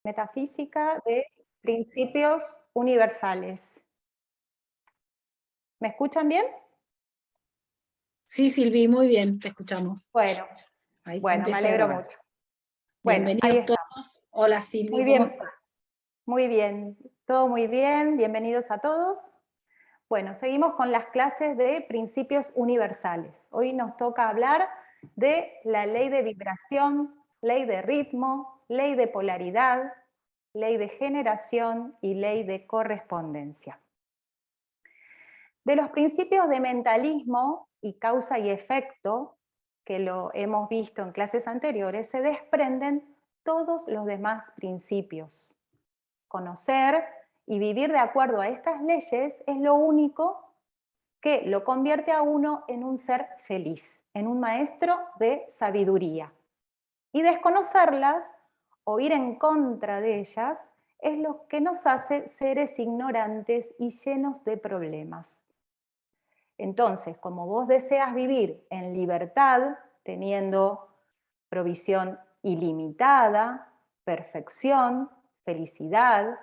Metafísica de principios universales. ¿Me escuchan bien? Sí, Silvi, muy bien, te escuchamos. Bueno, Ahí se bueno, me empieza a alegro grabar. mucho. Bueno, ahí Bienvenidos estamos. todos. Hola Muy Silvi, ¿cómo bien, estás? muy bien. Todo muy bien, bienvenidos a todos. Bueno, seguimos con las clases de principios universales. Hoy nos toca hablar de la ley de vibración, ley de ritmo, ley de polaridad, ley de generación y ley de correspondencia. De los principios de mentalismo y causa y efecto, que lo hemos visto en clases anteriores, se desprenden todos los demás principios. Conocer y vivir de acuerdo a estas leyes es lo único que lo convierte a uno en un ser feliz, en un maestro de sabiduría. Y desconocerlas o ir en contra de ellas es lo que nos hace seres ignorantes y llenos de problemas. Entonces, como vos deseas vivir en libertad, teniendo provisión ilimitada, perfección, felicidad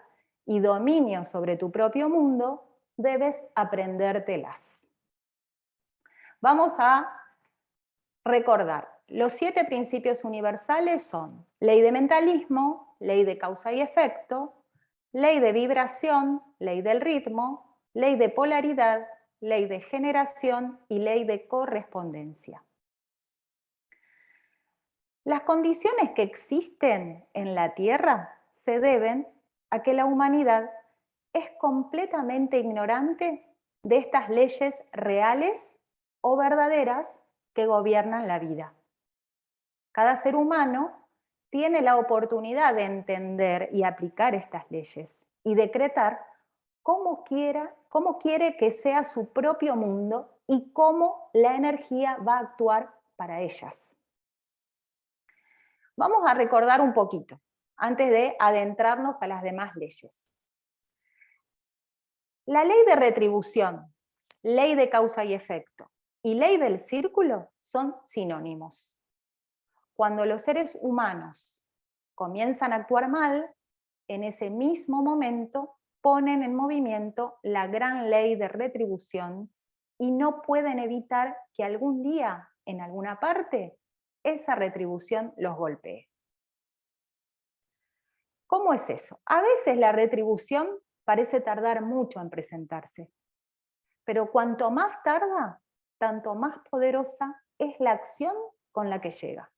y dominio sobre tu propio mundo, debes aprendértelas. Vamos a recordar. Los 7 principios universales son ley de mentalismo, ley de causa y efecto, ley de vibración, ley del ritmo, ley de polaridad, ley de generación y ley de correspondencia. Las condiciones que existen en la Tierra se deben a que la humanidad es completamente ignorante de estas leyes reales o verdaderas que gobiernan la vida. Cada ser humano tiene la oportunidad de entender y aplicar estas leyes y decretar cómo quiere que sea su propio mundo y cómo la energía va a actuar para ellas. Vamos a recordar un poquito, antes de adentrarnos a las demás leyes. La ley de retribución, ley de causa y efecto y ley del círculo son sinónimos. Cuando los seres humanos comienzan a actuar mal, en ese mismo momento ponen en movimiento la gran ley de retribución y no pueden evitar que algún día, en alguna parte, esa retribución los golpee. ¿Cómo es eso? A veces la retribución parece tardar mucho en presentarse, pero cuanto más tarda, tanto más poderosa es la acción con la que llega.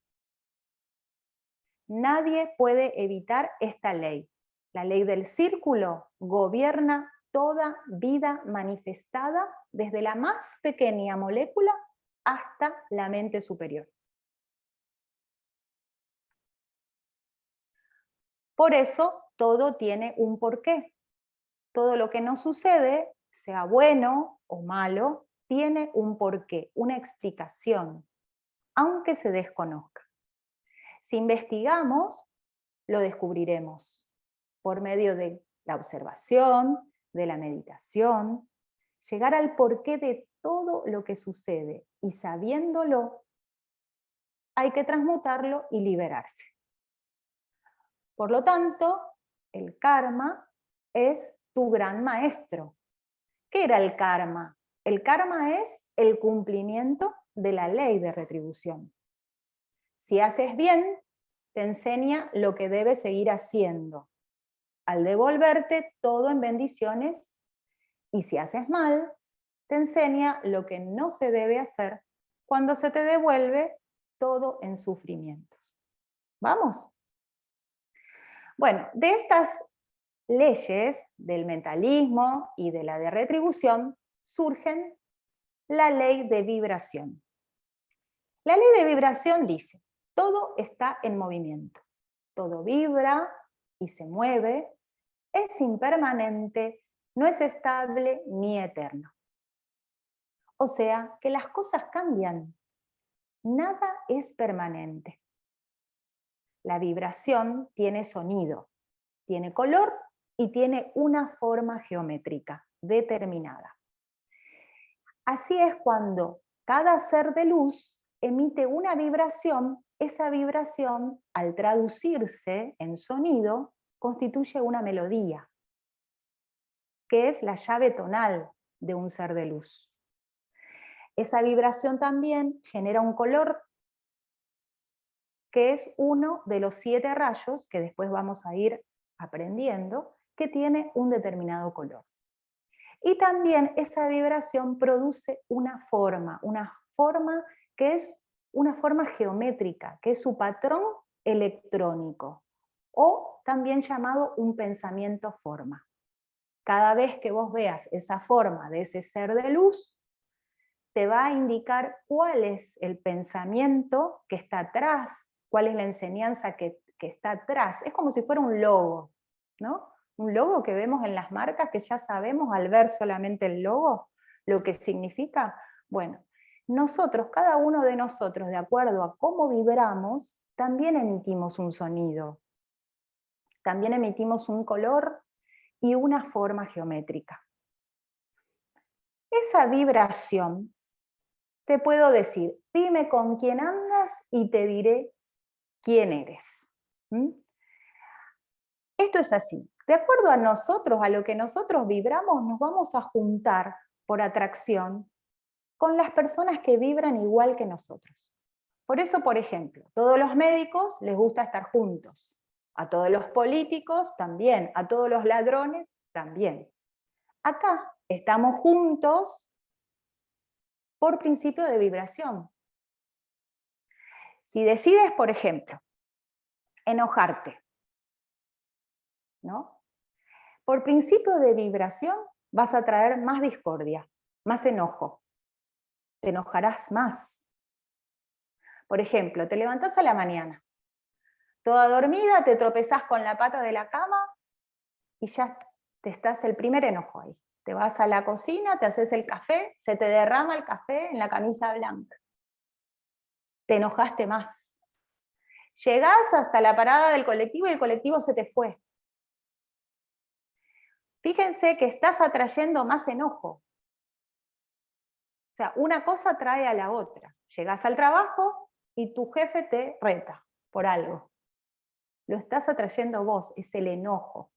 Nadie puede evitar esta ley. La ley del círculo gobierna toda vida manifestada desde la más pequeña molécula hasta la mente superior. Por eso todo tiene un porqué. Todo lo que nos sucede, sea bueno o malo, tiene un porqué, una explicación, aunque se desconozca. Si investigamos, lo descubriremos por medio de la observación, de la meditación, llegar al porqué de todo lo que sucede y sabiéndolo, hay que transmutarlo y liberarse. Por lo tanto, el karma es tu gran maestro. ¿Qué era el karma? El karma es el cumplimiento de la ley de retribución. Si haces bien, te enseña lo que debes seguir haciendo, al devolverte todo en bendiciones, y si haces mal, te enseña lo que no se debe hacer cuando se te devuelve todo en sufrimientos. ¿Vamos? Bueno, de estas leyes del mentalismo y de la de retribución surgen la ley de vibración. La ley de vibración dice, todo está en movimiento, todo vibra y se mueve, es impermanente, no es estable ni eterno. O sea, que las cosas cambian, nada es permanente. La vibración tiene sonido, tiene color y tiene una forma geométrica determinada. Así es cuando cada ser de luz emite una vibración, esa vibración, al traducirse en sonido, constituye una melodía, que es la llave tonal de un ser de luz. Esa vibración también genera un color, que es uno de los 7 rayos, que después vamos a ir aprendiendo, que tiene un determinado color. Y también esa vibración produce una forma que es una forma geométrica, que es su patrón electrónico, o también llamado un pensamiento forma. Cada vez que vos veas esa forma de ese ser de luz, te va a indicar cuál es el pensamiento que está atrás, cuál es la enseñanza que está atrás. Es como si fuera un logo, ¿no? Un logo que vemos en las marcas, que ya sabemos al ver solamente el logo lo que significa. Bueno, nosotros, cada uno de nosotros, de acuerdo a cómo vibramos, también emitimos un sonido, también emitimos un color y una forma geométrica. Esa vibración, te puedo decir, dime con quién andas y te diré quién eres. ¿Mm? Esto es así. De acuerdo a nosotros, a lo que nosotros vibramos, nos vamos a juntar por atracción con las personas que vibran igual que nosotros. Por eso, por ejemplo, a todos los médicos les gusta estar juntos, a todos los políticos también, a todos los ladrones también. Acá estamos juntos por principio de vibración. Si decides, por ejemplo, enojarte, ¿no? Por principio de vibración vas a traer más discordia, más enojo. Te enojarás más. Por ejemplo, te levantás a la mañana, toda dormida, te tropezás con la pata de la cama y ya te estás el primer enojo ahí. Te vas a la cocina, te haces el café, se te derrama el café en la camisa blanca. Te enojaste más. Llegás hasta la parada del colectivo y el colectivo se te fue. Fíjense que estás atrayendo más enojo. O sea, una cosa trae a la otra. Llegás al trabajo y tu jefe te reta por algo. Lo estás atrayendo vos, es el enojo.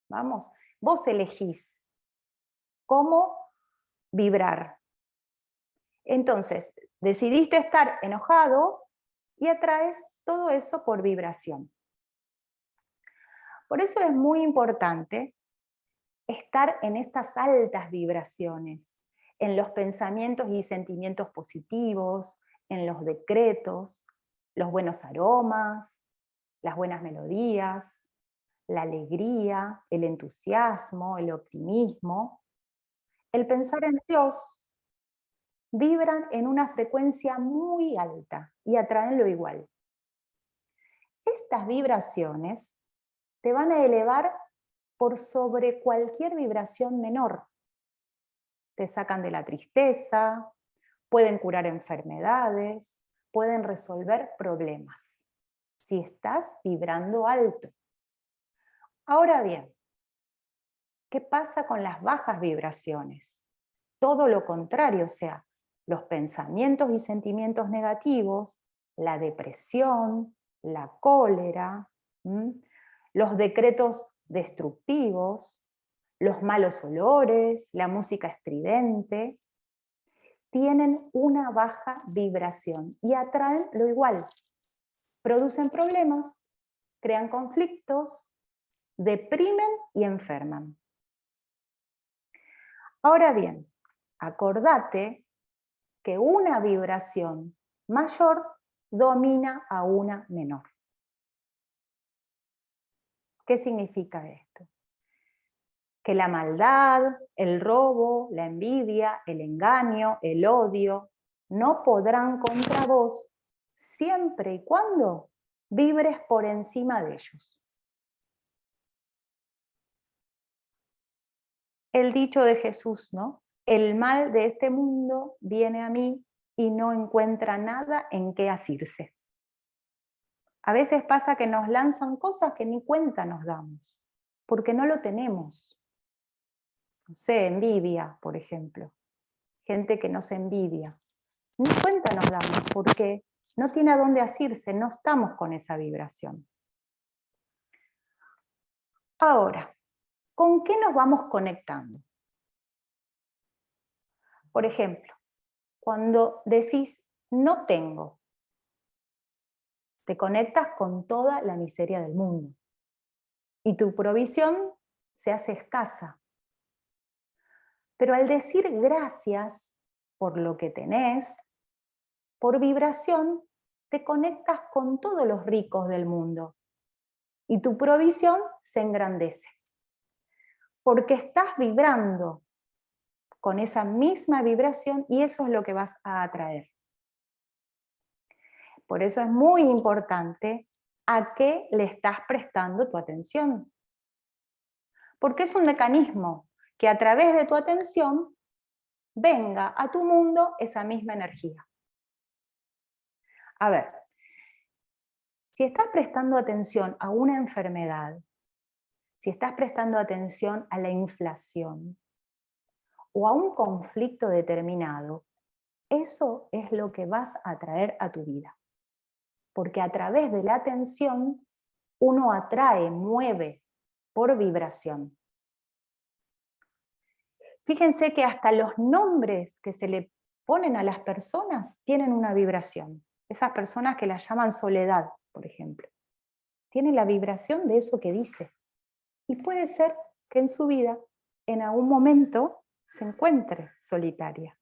Vamos, vos elegís cómo vibrar. Entonces, decidiste estar enojado y atraes todo eso por vibración. Por eso es muy importante estar en estas altas vibraciones, en los pensamientos y sentimientos positivos, en los decretos, los buenos aromas, las buenas melodías, la alegría, el entusiasmo, el optimismo. El pensar en Dios, vibran en una frecuencia muy alta y atraen lo igual. Estas vibraciones te van a elevar por sobre cualquier vibración menor. Te sacan de la tristeza, pueden curar enfermedades, pueden resolver problemas, si estás vibrando alto. Ahora bien, ¿qué pasa con las bajas vibraciones? Todo lo contrario, o sea, los pensamientos y sentimientos negativos, la depresión, la cólera, los decretos destructivos, los malos olores, la música estridente, tienen una baja vibración y atraen lo igual. Producen problemas, crean conflictos, deprimen y enferman. Ahora bien, acordate que una vibración mayor domina a una menor. ¿Qué significa esto? Que la maldad, el robo, la envidia, el engaño, el odio, no podrán contra vos siempre y cuando vibres por encima de ellos. El dicho de Jesús, ¿no? El mal de este mundo viene a mí y no encuentra nada en qué asirse. A veces pasa que nos lanzan cosas que ni cuenta nos damos, porque no lo tenemos. No sé, envidia, por ejemplo. Gente que nos envidia. Ni cuenta nos damos, porque no tiene a dónde asirse, no estamos con esa vibración. Ahora, ¿con qué nos vamos conectando? Por ejemplo, cuando decís no tengo, te conectas con toda la miseria del mundo. Y tu provisión se hace escasa. Pero al decir gracias por lo que tenés, por vibración, te conectas con todos los ricos del mundo. Y tu provisión se engrandece. Porque estás vibrando con esa misma vibración y eso es lo que vas a atraer. Por eso es muy importante a qué le estás prestando tu atención. Porque es un mecanismo que a través de tu atención venga a tu mundo esa misma energía. A ver, si estás prestando atención a una enfermedad, si estás prestando atención a la inflación o a un conflicto determinado, eso es lo que vas a atraer a tu vida. Porque a través de la atención uno atrae, mueve por vibración. Fíjense que hasta los nombres que se le ponen a las personas tienen una vibración. Esas personas que las llaman soledad, por ejemplo, tienen la vibración de eso que dice. Y puede ser que en su vida, en algún momento, se encuentre solitaria.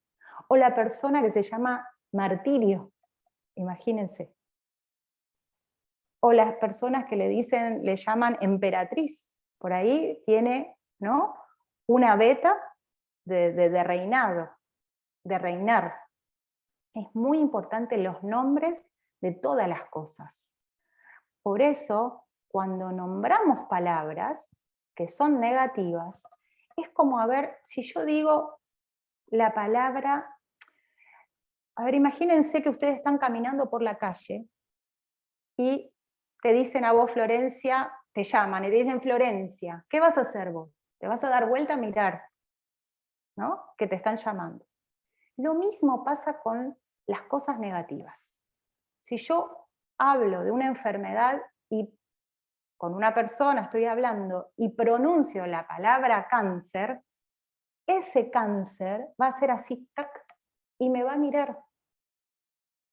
O la persona que se llama martirio, imagínense. O las personas que le llaman emperatriz. Por ahí tiene, ¿no?, una beta de reinado, de reinar. Es muy importante los nombres de todas las cosas. Por eso, cuando nombramos palabras que son negativas, es como, a ver, si yo digo la palabra, a ver, imagínense que ustedes están caminando por la calle y te dicen a vos, Florencia, te llaman y te dicen, Florencia, ¿qué vas a hacer vos? Te vas a dar vuelta a mirar, ¿no?, que te están llamando. Lo mismo pasa con las cosas negativas. Si yo hablo de una enfermedad y con una persona estoy hablando y pronuncio la palabra cáncer, ese cáncer va a ser así, tac, y me va a mirar,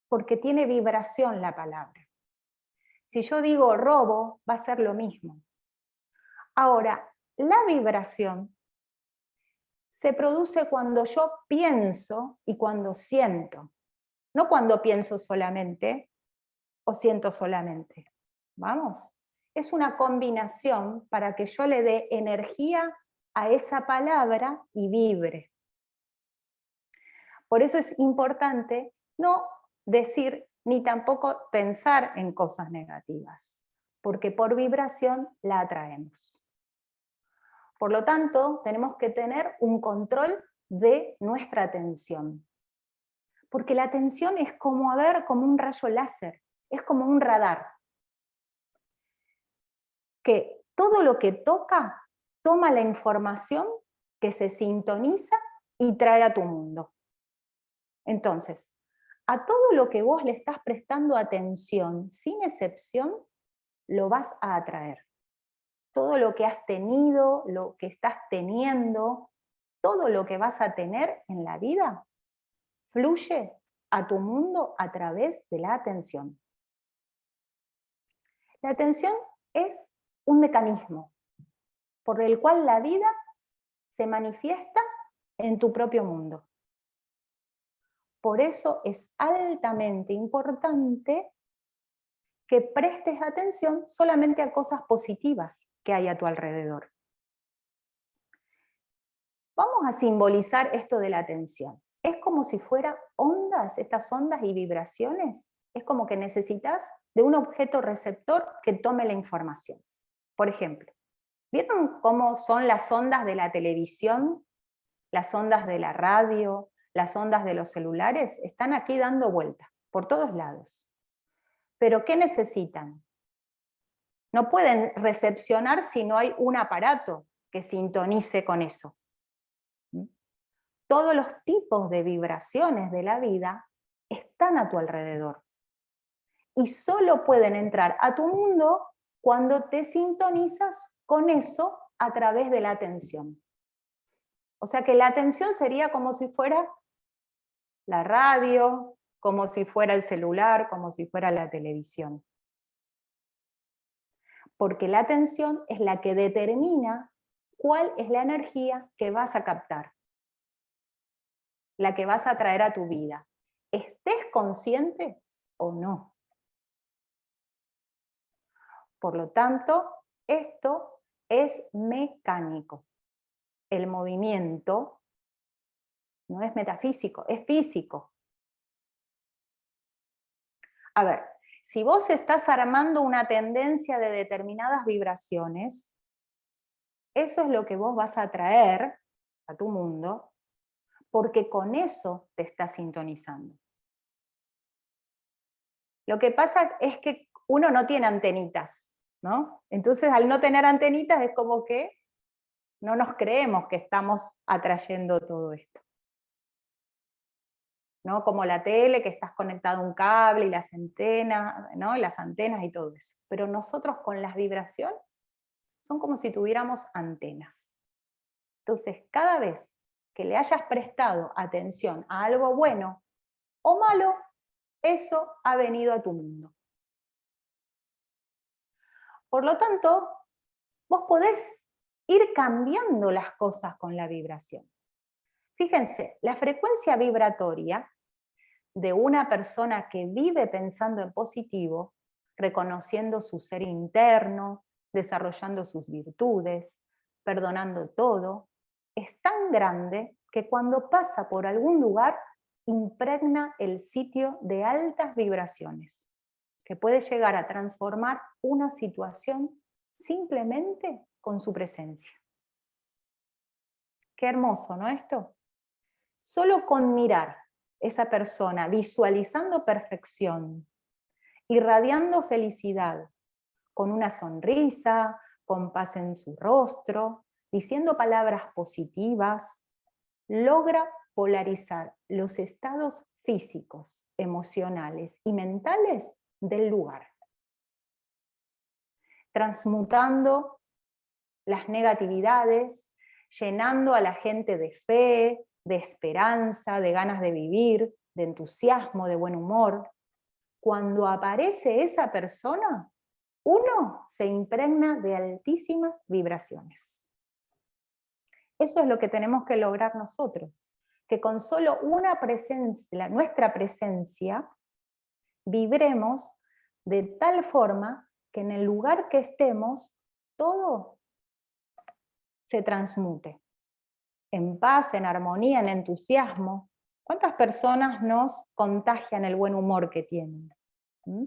porque tiene vibración la palabra. Si yo digo robo, va a ser lo mismo. Ahora, la vibración se produce cuando yo pienso y cuando siento, no cuando pienso solamente o siento solamente. ¿Vamos? Es una combinación para que yo le dé energía a esa palabra y vibre. Por eso es importante no decir ni tampoco pensar en cosas negativas, porque por vibración la atraemos. Por lo tanto, tenemos que tener un control de nuestra atención. Porque la atención es como, a ver, como un rayo láser, es como un radar. Que todo lo que toca, toma la información que se sintoniza y trae a tu mundo. Entonces, a todo lo que vos le estás prestando atención, sin excepción, lo vas a atraer. Todo lo que has tenido, lo que estás teniendo, todo lo que vas a tener en la vida, fluye a tu mundo a través de la atención. La atención es un mecanismo por el cual la vida se manifiesta en tu propio mundo. Por eso es altamente importante que prestes atención solamente a cosas positivas que hay a tu alrededor. Vamos a simbolizar esto de la atención. Es como si fuera ondas, estas ondas y vibraciones. Es como que necesitas de un objeto receptor que tome la información. Por ejemplo, ¿vieron cómo son las ondas de la televisión? Las ondas de la radio, las ondas de los celulares, están aquí dando vueltas, por todos lados. ¿Pero qué necesitan? No pueden recepcionar si no hay un aparato que sintonice con eso. Todos los tipos de vibraciones de la vida están a tu alrededor. Y solo pueden entrar a tu mundo cuando te sintonizas con eso a través de la atención. O sea que la atención sería como si fuera la radio, como si fuera el celular, como si fuera la televisión. Porque la atención es la que determina cuál es la energía que vas a captar, la que vas a traer a tu vida. Estés consciente o no. Por lo tanto, esto es mecánico. El movimiento no es metafísico, es físico. A ver, si vos estás armando una tendencia de determinadas vibraciones, eso es lo que vos vas a traer a tu mundo, porque con eso te estás sintonizando. Lo que pasa es que uno no tiene antenitas, ¿no? Entonces, al no tener antenitas es como que no nos creemos que estamos atrayendo todo esto. ¿No? Como la tele, que estás conectado a un cable y las antenas, ¿no? Las antenas y todo eso. Pero nosotros con las vibraciones son como si tuviéramos antenas. Entonces, cada vez que le hayas prestado atención a algo bueno o malo, eso ha venido a tu mundo. Por lo tanto, vos podés ir cambiando las cosas con la vibración. Fíjense, la frecuencia vibratoria de una persona que vive pensando en positivo, reconociendo su ser interno, desarrollando sus virtudes, perdonando todo, es tan grande que cuando pasa por algún lugar impregna el sitio de altas vibraciones, que puede llegar a transformar una situación simplemente con su presencia. Qué hermoso, ¿no esto? Solo con mirar esa persona visualizando perfección, irradiando felicidad, con una sonrisa, con paz en su rostro, diciendo palabras positivas, logra polarizar los estados físicos, emocionales y mentales del lugar, transmutando las negatividades, llenando a la gente de fe, de esperanza, de ganas de vivir, de entusiasmo, de buen humor. Cuando aparece esa persona, uno se impregna de altísimas vibraciones. Eso es lo que tenemos que lograr nosotros, que con solo una presencia, nuestra presencia, vibremos de tal forma que en el lugar que estemos, todo se transmute. En paz, en armonía, en entusiasmo. ¿Cuántas personas nos contagian el buen humor que tienen? ¿Mm?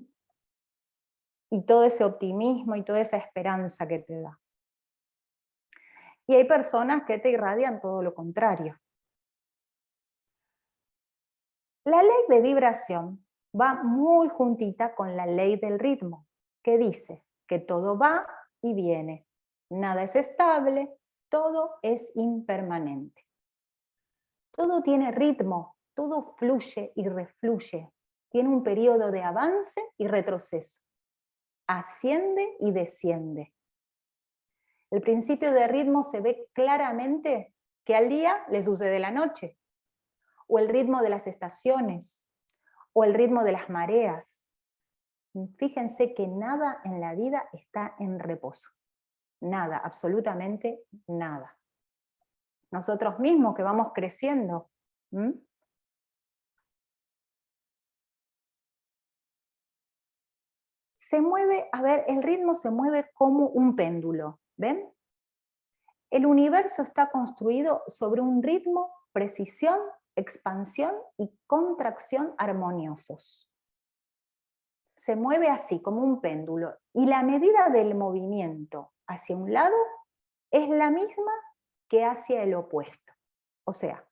Y todo ese optimismo y toda esa esperanza que te da. Y hay personas que te irradian todo lo contrario. La ley de vibración va muy juntita con la ley del ritmo, que dice que todo va y viene. Nada es estable, todo es impermanente. Todo tiene ritmo, todo fluye y refluye. Tiene un periodo de avance y retroceso. Asciende y desciende. El principio de ritmo se ve claramente que al día le sucede la noche, o el ritmo de las estaciones, o el ritmo de las mareas. Fíjense que nada en la vida está en reposo. Nada, absolutamente nada. Nosotros mismos que vamos creciendo, se mueve, a ver, el ritmo se mueve como un péndulo, ¿ven? El universo está construido sobre un ritmo, precisión, expansión y contracción armoniosos. Se mueve así, como un péndulo, y la medida del movimiento hacia un lado es la misma que hacia el opuesto. O sea,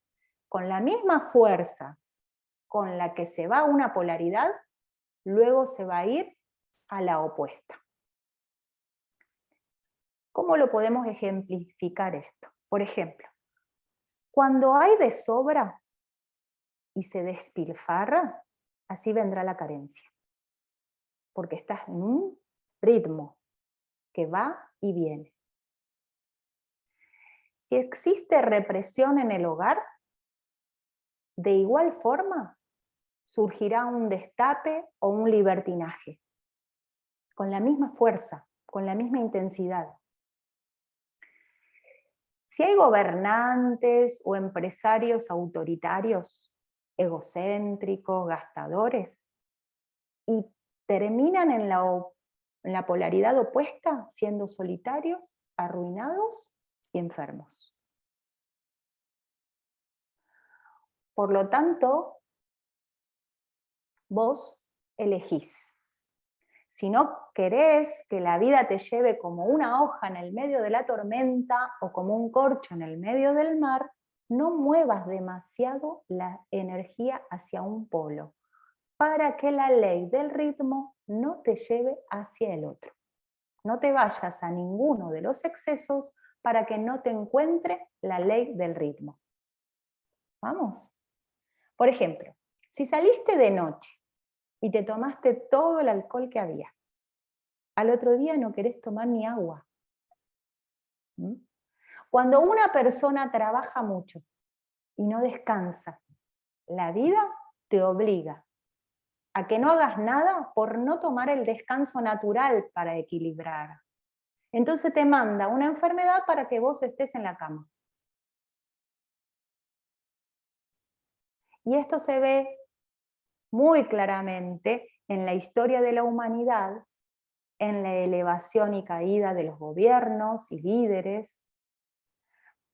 con la misma fuerza con la que se va a una polaridad, luego se va a ir a la opuesta. ¿Cómo lo podemos ejemplificar esto? Por ejemplo, cuando hay de sobra y se despilfarra, así vendrá la carencia. Porque estás en un ritmo que va y viene. Si existe represión en el hogar, de igual forma surgirá un destape o un libertinaje, con la misma fuerza, con la misma intensidad. Si hay gobernantes o empresarios autoritarios, egocéntricos, gastadores, y terminan en la polaridad opuesta, siendo solitarios, arruinados y enfermos. Por lo tanto, vos elegís. Si no querés que la vida te lleve como una hoja en el medio de la tormenta o como un corcho en el medio del mar, no muevas demasiado la energía hacia un polo, para que la ley del ritmo no te lleve hacia el otro. No te vayas a ninguno de los excesos para que no te encuentre la ley del ritmo. ¿Vamos? Por ejemplo, si saliste de noche y te tomaste todo el alcohol que había, al otro día no querés tomar ni agua. ¿Mm? Cuando una persona trabaja mucho y no descansa, la vida te obliga a que no hagas nada por no tomar el descanso natural para equilibrar. Entonces te manda una enfermedad para que vos estés en la cama. Y esto se ve muy claramente en la historia de la humanidad, en la elevación y caída de los gobiernos y líderes.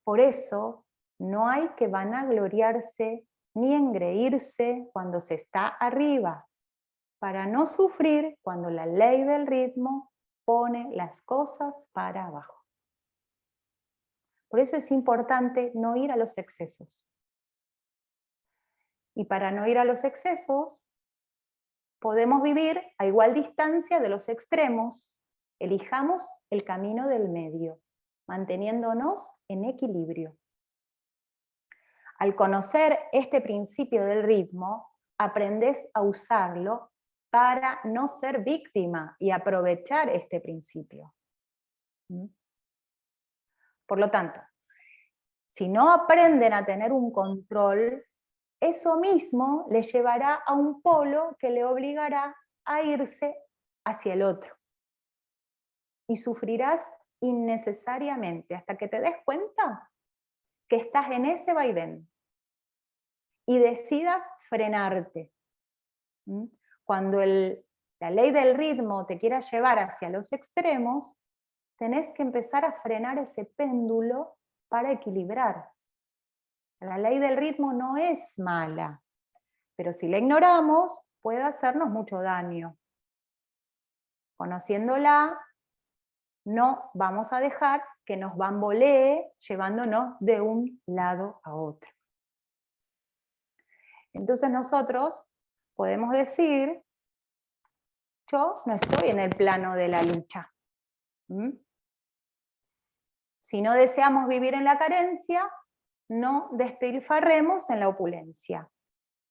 Por eso no hay que vanagloriarse ni engreírse cuando se está arriba, para no sufrir cuando la ley del ritmo pone las cosas para abajo. Por eso es importante no ir a los excesos. Y para no ir a los excesos, podemos vivir a igual distancia de los extremos. Elijamos el camino del medio, manteniéndonos en equilibrio. Al conocer este principio del ritmo, aprendes a usarlo para no ser víctima y aprovechar este principio. Por lo tanto, si no aprenden a tener un control, eso mismo le llevará a un polo que le obligará a irse hacia el otro. Y sufrirás innecesariamente hasta que te des cuenta que estás en ese vaivén y decidas frenarte. Cuando la ley del ritmo te quiera llevar hacia los extremos, tenés que empezar a frenar ese péndulo para equilibrar. La ley del ritmo no es mala, pero si la ignoramos, puede hacernos mucho daño. Conociéndola, no vamos a dejar que nos bambolee llevándonos de un lado a otro. Entonces nosotros podemos decir, yo no estoy en el plano de la lucha. Si no deseamos vivir en la carencia, no despilfarremos en la opulencia.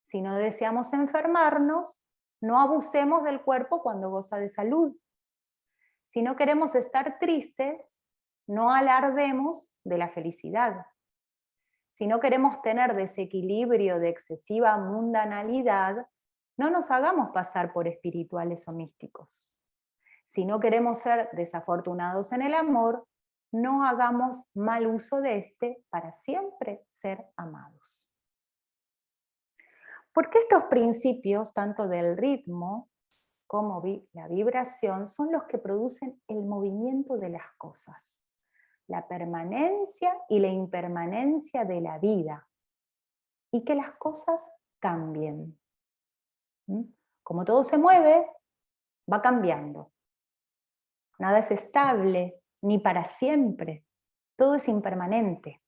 Si no deseamos enfermarnos, no abusemos del cuerpo cuando goza de salud. Si no queremos estar tristes, no alardemos de la felicidad. Si no queremos tener desequilibrio de excesiva mundanalidad, no nos hagamos pasar por espirituales o místicos. Si no queremos ser desafortunados en el amor, no hagamos mal uso de este para siempre ser amados. Porque estos principios, tanto del ritmo como la vibración, son los que producen el movimiento de las cosas, la permanencia y la impermanencia de la vida, y que las cosas cambien. Como todo se mueve, va cambiando. Nada es estable, ni para siempre. Todo es impermanente.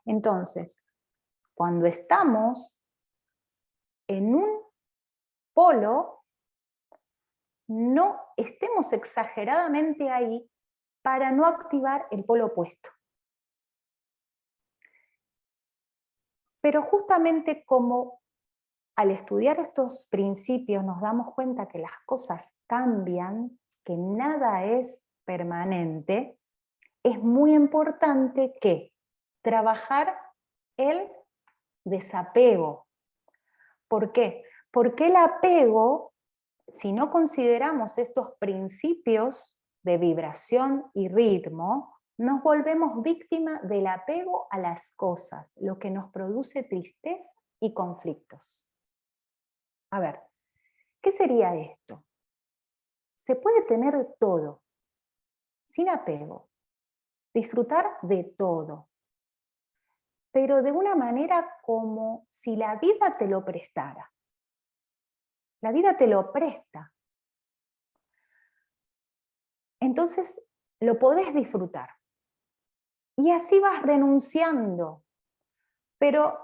Entonces, cuando estamos en un polo, no estemos exageradamente ahí para no activar el polo opuesto. Pero justamente como al estudiar estos principios nos damos cuenta que las cosas cambian, que nada es permanente, es muy importante que trabajar el desapego. ¿Por qué? Porque el apego, si no consideramos estos principios de vibración y ritmo, nos volvemos víctimas del apego a las cosas, lo que nos produce tristeza y conflictos. A ver, ¿qué sería esto? Se puede tener todo, sin apego, disfrutar de todo, pero de una manera como si la vida te lo prestara. La vida te lo presta. Entonces lo podés disfrutar. Y así vas renunciando. Pero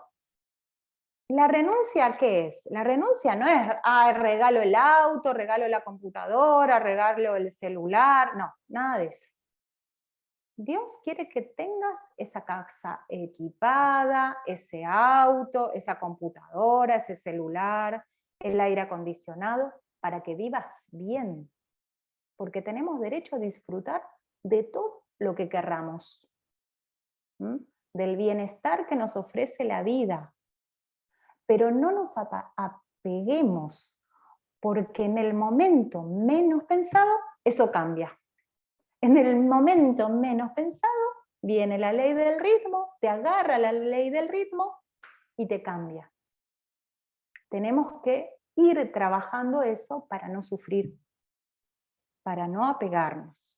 ¿la renuncia qué es? La renuncia no es, regalo el auto, regalo la computadora, regalo el celular. No, nada de eso. Dios quiere que tengas esa casa equipada, ese auto, esa computadora, ese celular, el aire acondicionado, para que vivas bien. Porque tenemos derecho a disfrutar de todo lo que querramos. Del bienestar que nos ofrece la vida. Pero no nos apeguemos, porque en el momento menos pensado, eso cambia. En el momento menos pensado, viene la ley del ritmo, te agarra la ley del ritmo y te cambia. Tenemos que ir trabajando eso para no sufrir, para no apegarnos.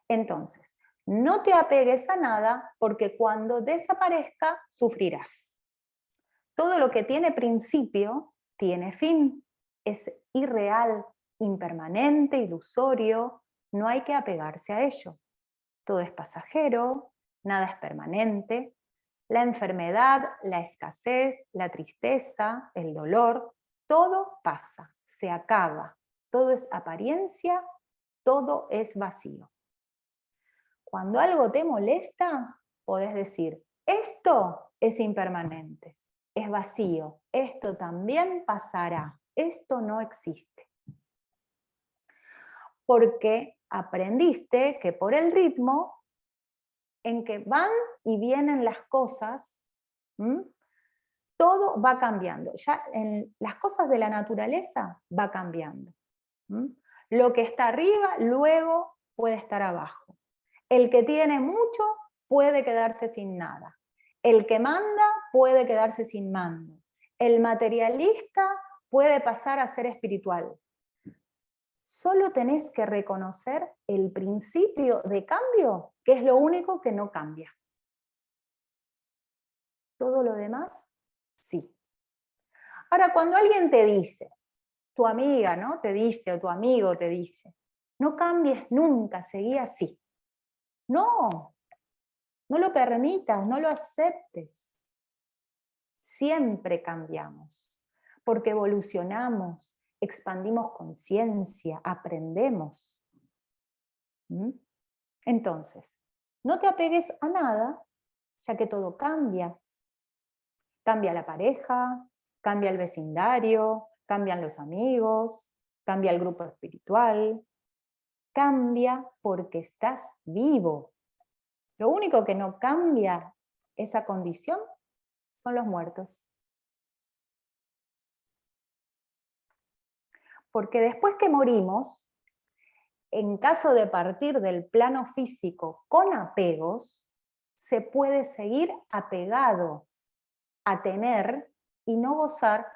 Entonces, no te apegues a nada porque cuando desaparezca, sufrirás. Todo lo que tiene principio, tiene fin. Es irreal, impermanente, ilusorio, no hay que apegarse a ello. Todo es pasajero, nada es permanente. La enfermedad, la escasez, la tristeza, el dolor, todo pasa, se acaba. Todo es apariencia, todo es vacío. Cuando algo te molesta, podés decir, esto es impermanente, es vacío, esto también pasará, esto no existe. Porque aprendiste que por el ritmo en que van y vienen las cosas, todo va cambiando. Ya en las cosas de la naturaleza va cambiando. Lo que está arriba luego puede estar abajo. El que tiene mucho puede quedarse sin nada. El que manda puede quedarse sin mando. El materialista puede pasar a ser espiritual. Solo tenés que reconocer el principio de cambio, que es lo único que no cambia. Todo lo demás, sí. Ahora, cuando alguien te dice, tu amiga, ¿no? Te dice, o tu amigo te dice, no cambies nunca, seguí así. No, no lo permitas, no lo aceptes. Siempre cambiamos, porque evolucionamos, expandimos conciencia, aprendemos. Entonces, no te apegues a nada, ya que todo cambia. Cambia la pareja, cambia el vecindario, cambian los amigos, cambia el grupo espiritual. Cambia porque estás vivo. Lo único que no cambia esa condición son los muertos. Porque después que morimos, en caso de partir del plano físico con apegos, se puede seguir apegado a tener y no gozar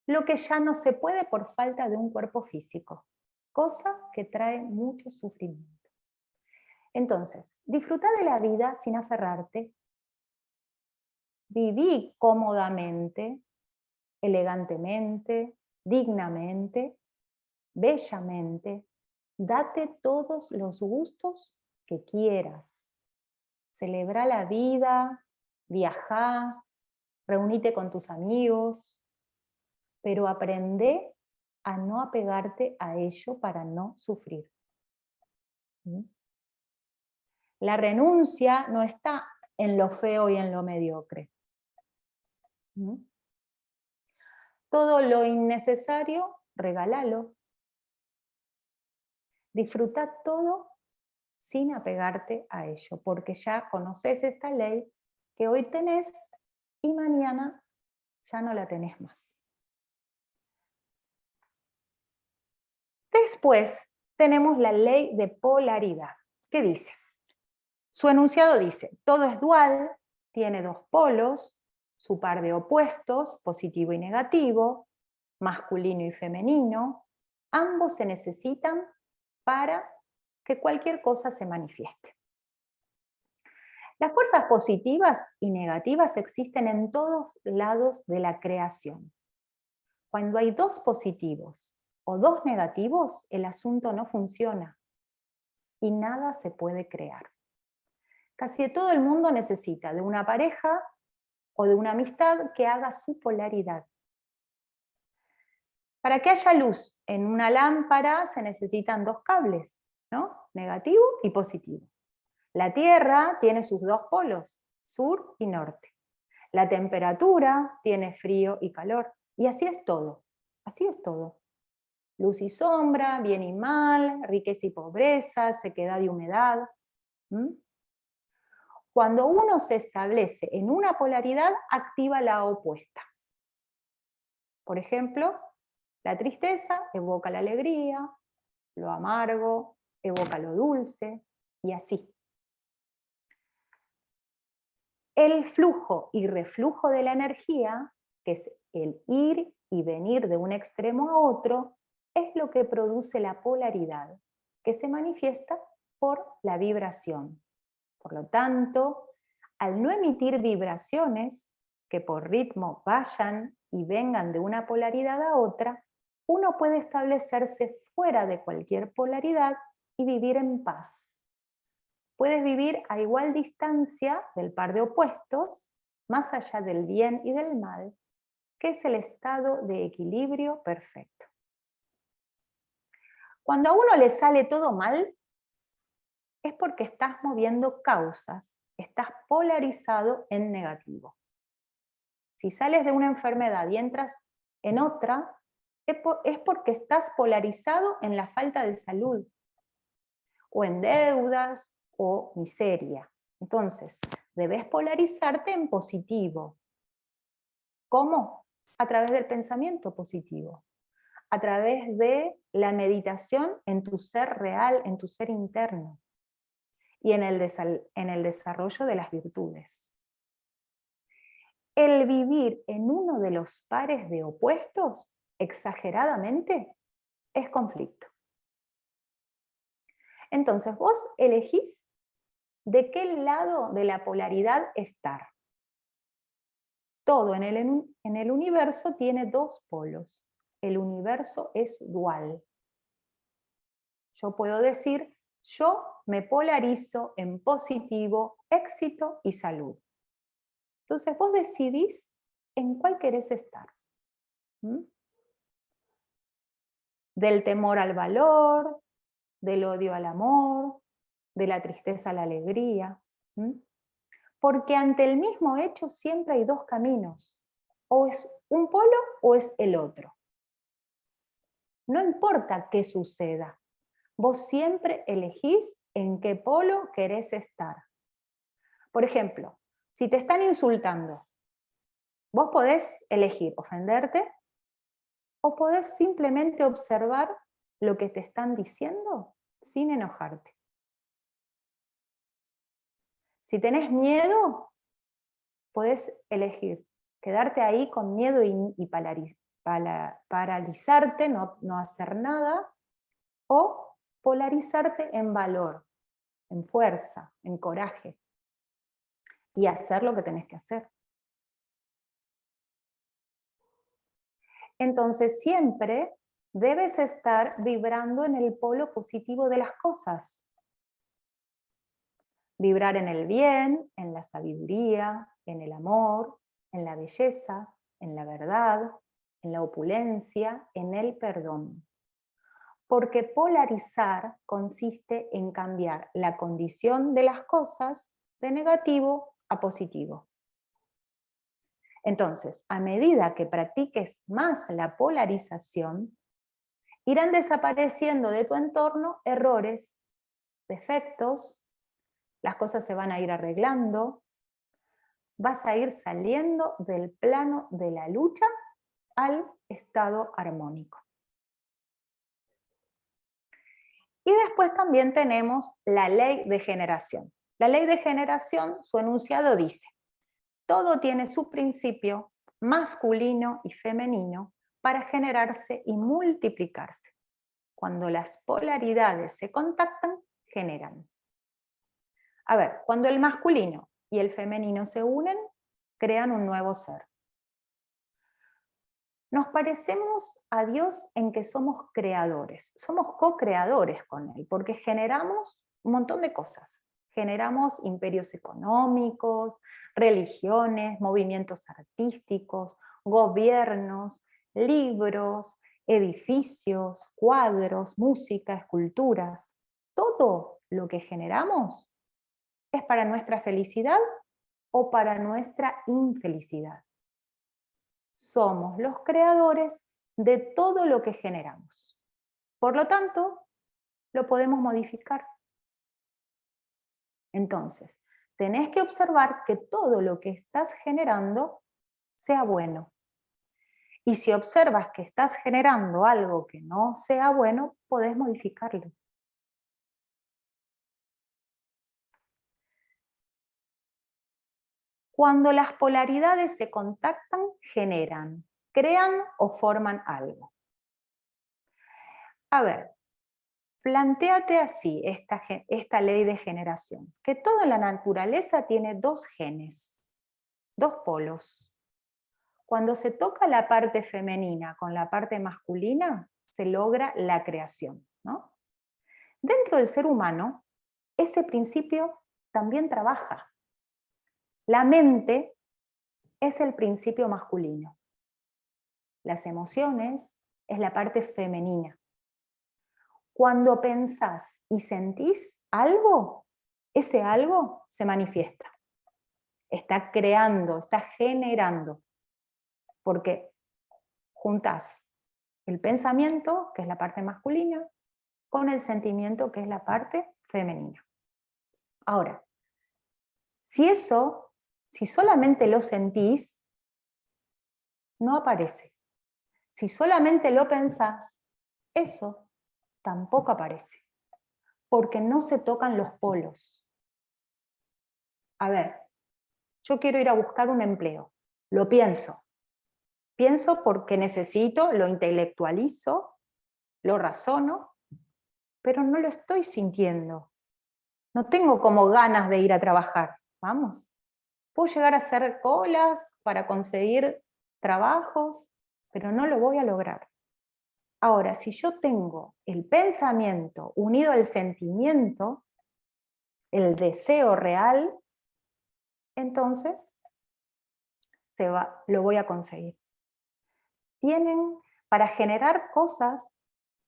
lo que ya no se puede por falta de un cuerpo físico, cosa que trae mucho sufrimiento. Entonces, disfruta de la vida sin aferrarte, viví cómodamente, elegantemente, dignamente, bellamente, date todos los gustos que quieras. Celebra la vida, viajá, reunite con tus amigos, pero aprende a no apegarte a ello para no sufrir. La renuncia no está en lo feo y en lo mediocre. Todo lo innecesario, regálalo. Disfruta todo sin apegarte a ello, porque ya conoces esta ley que hoy tenés y mañana ya no la tenés más. Después tenemos la ley de polaridad. ¿Qué dice? Su enunciado dice, todo es dual, tiene dos polos, su par de opuestos, positivo y negativo, masculino y femenino, ambos se necesitan para que cualquier cosa se manifieste. Las fuerzas positivas y negativas existen en todos lados de la creación. Cuando hay dos positivos o dos negativos, el asunto no funciona y nada se puede crear. Casi todo el mundo necesita de una pareja o de una amistad que haga su polaridad. Para que haya luz en una lámpara se necesitan dos cables, ¿no? Negativo y positivo. La Tierra tiene sus dos polos, sur y norte. La temperatura tiene frío y calor. Y así es todo. Así es todo. Luz y sombra, bien y mal, riqueza y pobreza, sequedad y humedad. Cuando uno se establece en una polaridad, activa la opuesta. Por ejemplo, la tristeza evoca la alegría, lo amargo evoca lo dulce, y así. El flujo y reflujo de la energía, que es el ir y venir de un extremo a otro, es lo que produce la polaridad, que se manifiesta por la vibración. Por lo tanto, al no emitir vibraciones que por ritmo vayan y vengan de una polaridad a otra, uno puede establecerse fuera de cualquier polaridad y vivir en paz. Puedes vivir a igual distancia del par de opuestos, más allá del bien y del mal, que es el estado de equilibrio perfecto. Cuando a uno le sale todo mal, es porque estás moviendo causas, estás polarizado en negativo. Si sales de una enfermedad y entras en otra, es porque estás polarizado en la falta de salud, o en deudas, o miseria. Entonces, debes polarizarte en positivo. ¿Cómo? A través del pensamiento positivo, a través de la meditación en tu ser real, en tu ser interno, y en el desarrollo de las virtudes. El vivir en uno de los pares de opuestos, exageradamente, es conflicto. Entonces vos elegís de qué lado de la polaridad estar. Todo en el universo tiene dos polos. El universo es dual. Yo puedo decir, yo me polarizo en positivo, éxito y salud. Entonces vos decidís en cuál querés estar. Del temor al valor, del odio al amor, de la tristeza a la alegría. Porque ante el mismo hecho siempre hay dos caminos. O es un polo o es el otro. No importa qué suceda. Vos siempre elegís en qué polo querés estar. Por ejemplo, si te están insultando, vos podés elegir ofenderte o podés simplemente observar lo que te están diciendo sin enojarte. Si tenés miedo, podés elegir quedarte ahí con miedo y paralizarte, no hacer nada, o polarizarte en valor, en fuerza, en coraje, y hacer lo que tenés que hacer. Entonces siempre debes estar vibrando en el polo positivo de las cosas. Vibrar en el bien, en la sabiduría, en el amor, en la belleza, en la verdad, en la opulencia, en el perdón. Porque polarizar consiste en cambiar la condición de las cosas de negativo a positivo. Entonces, a medida que practiques más la polarización, irán desapareciendo de tu entorno errores defectos, las cosas se van a ir arreglando, vas a ir saliendo del plano de la lucha al estado armónico. Y después también tenemos la ley de generación. La ley de generación, su enunciado dice: todo tiene su principio masculino y femenino para generarse y multiplicarse. Cuando las polaridades se contactan, generan. A ver, cuando el masculino y el femenino se unen, crean un nuevo ser. Nos parecemos a Dios en que somos creadores, somos co-creadores con Él, porque generamos un montón de cosas. Generamos imperios económicos, religiones, movimientos artísticos, gobiernos, libros, edificios, cuadros, música, esculturas. Todo lo que generamos es para nuestra felicidad o para nuestra infelicidad. Somos los creadores de todo lo que generamos. Por lo tanto, lo podemos modificar. Entonces, tenés que observar que todo lo que estás generando sea bueno. Y si observas que estás generando algo que no sea bueno, podés modificarlo. Cuando las polaridades se contactan, generan, crean o forman algo. A ver, plantéate así esta ley de generación, que toda la naturaleza tiene dos genes, dos polos. Cuando se toca la parte femenina con la parte masculina, se logra la creación, ¿no? Dentro del ser humano, ese principio también trabaja. La mente es el principio masculino. Las emociones es la parte femenina. Cuando pensás y sentís algo, ese algo se manifiesta. Está creando, está generando. Porque juntás el pensamiento, que es la parte masculina, con el sentimiento, que es la parte femenina. Ahora, si solamente lo sentís, no aparece. Si solamente lo pensás, eso tampoco aparece, porque no se tocan los polos. A ver, yo quiero ir a buscar un empleo, lo pienso. Pienso porque necesito, lo intelectualizo, lo razono, pero no lo estoy sintiendo. No tengo como ganas de ir a trabajar, vamos. Puedo llegar a hacer colas para conseguir trabajos, pero no lo voy a lograr. Ahora, si yo tengo el pensamiento unido al sentimiento, el deseo real, entonces lo voy a conseguir. Para generar cosas,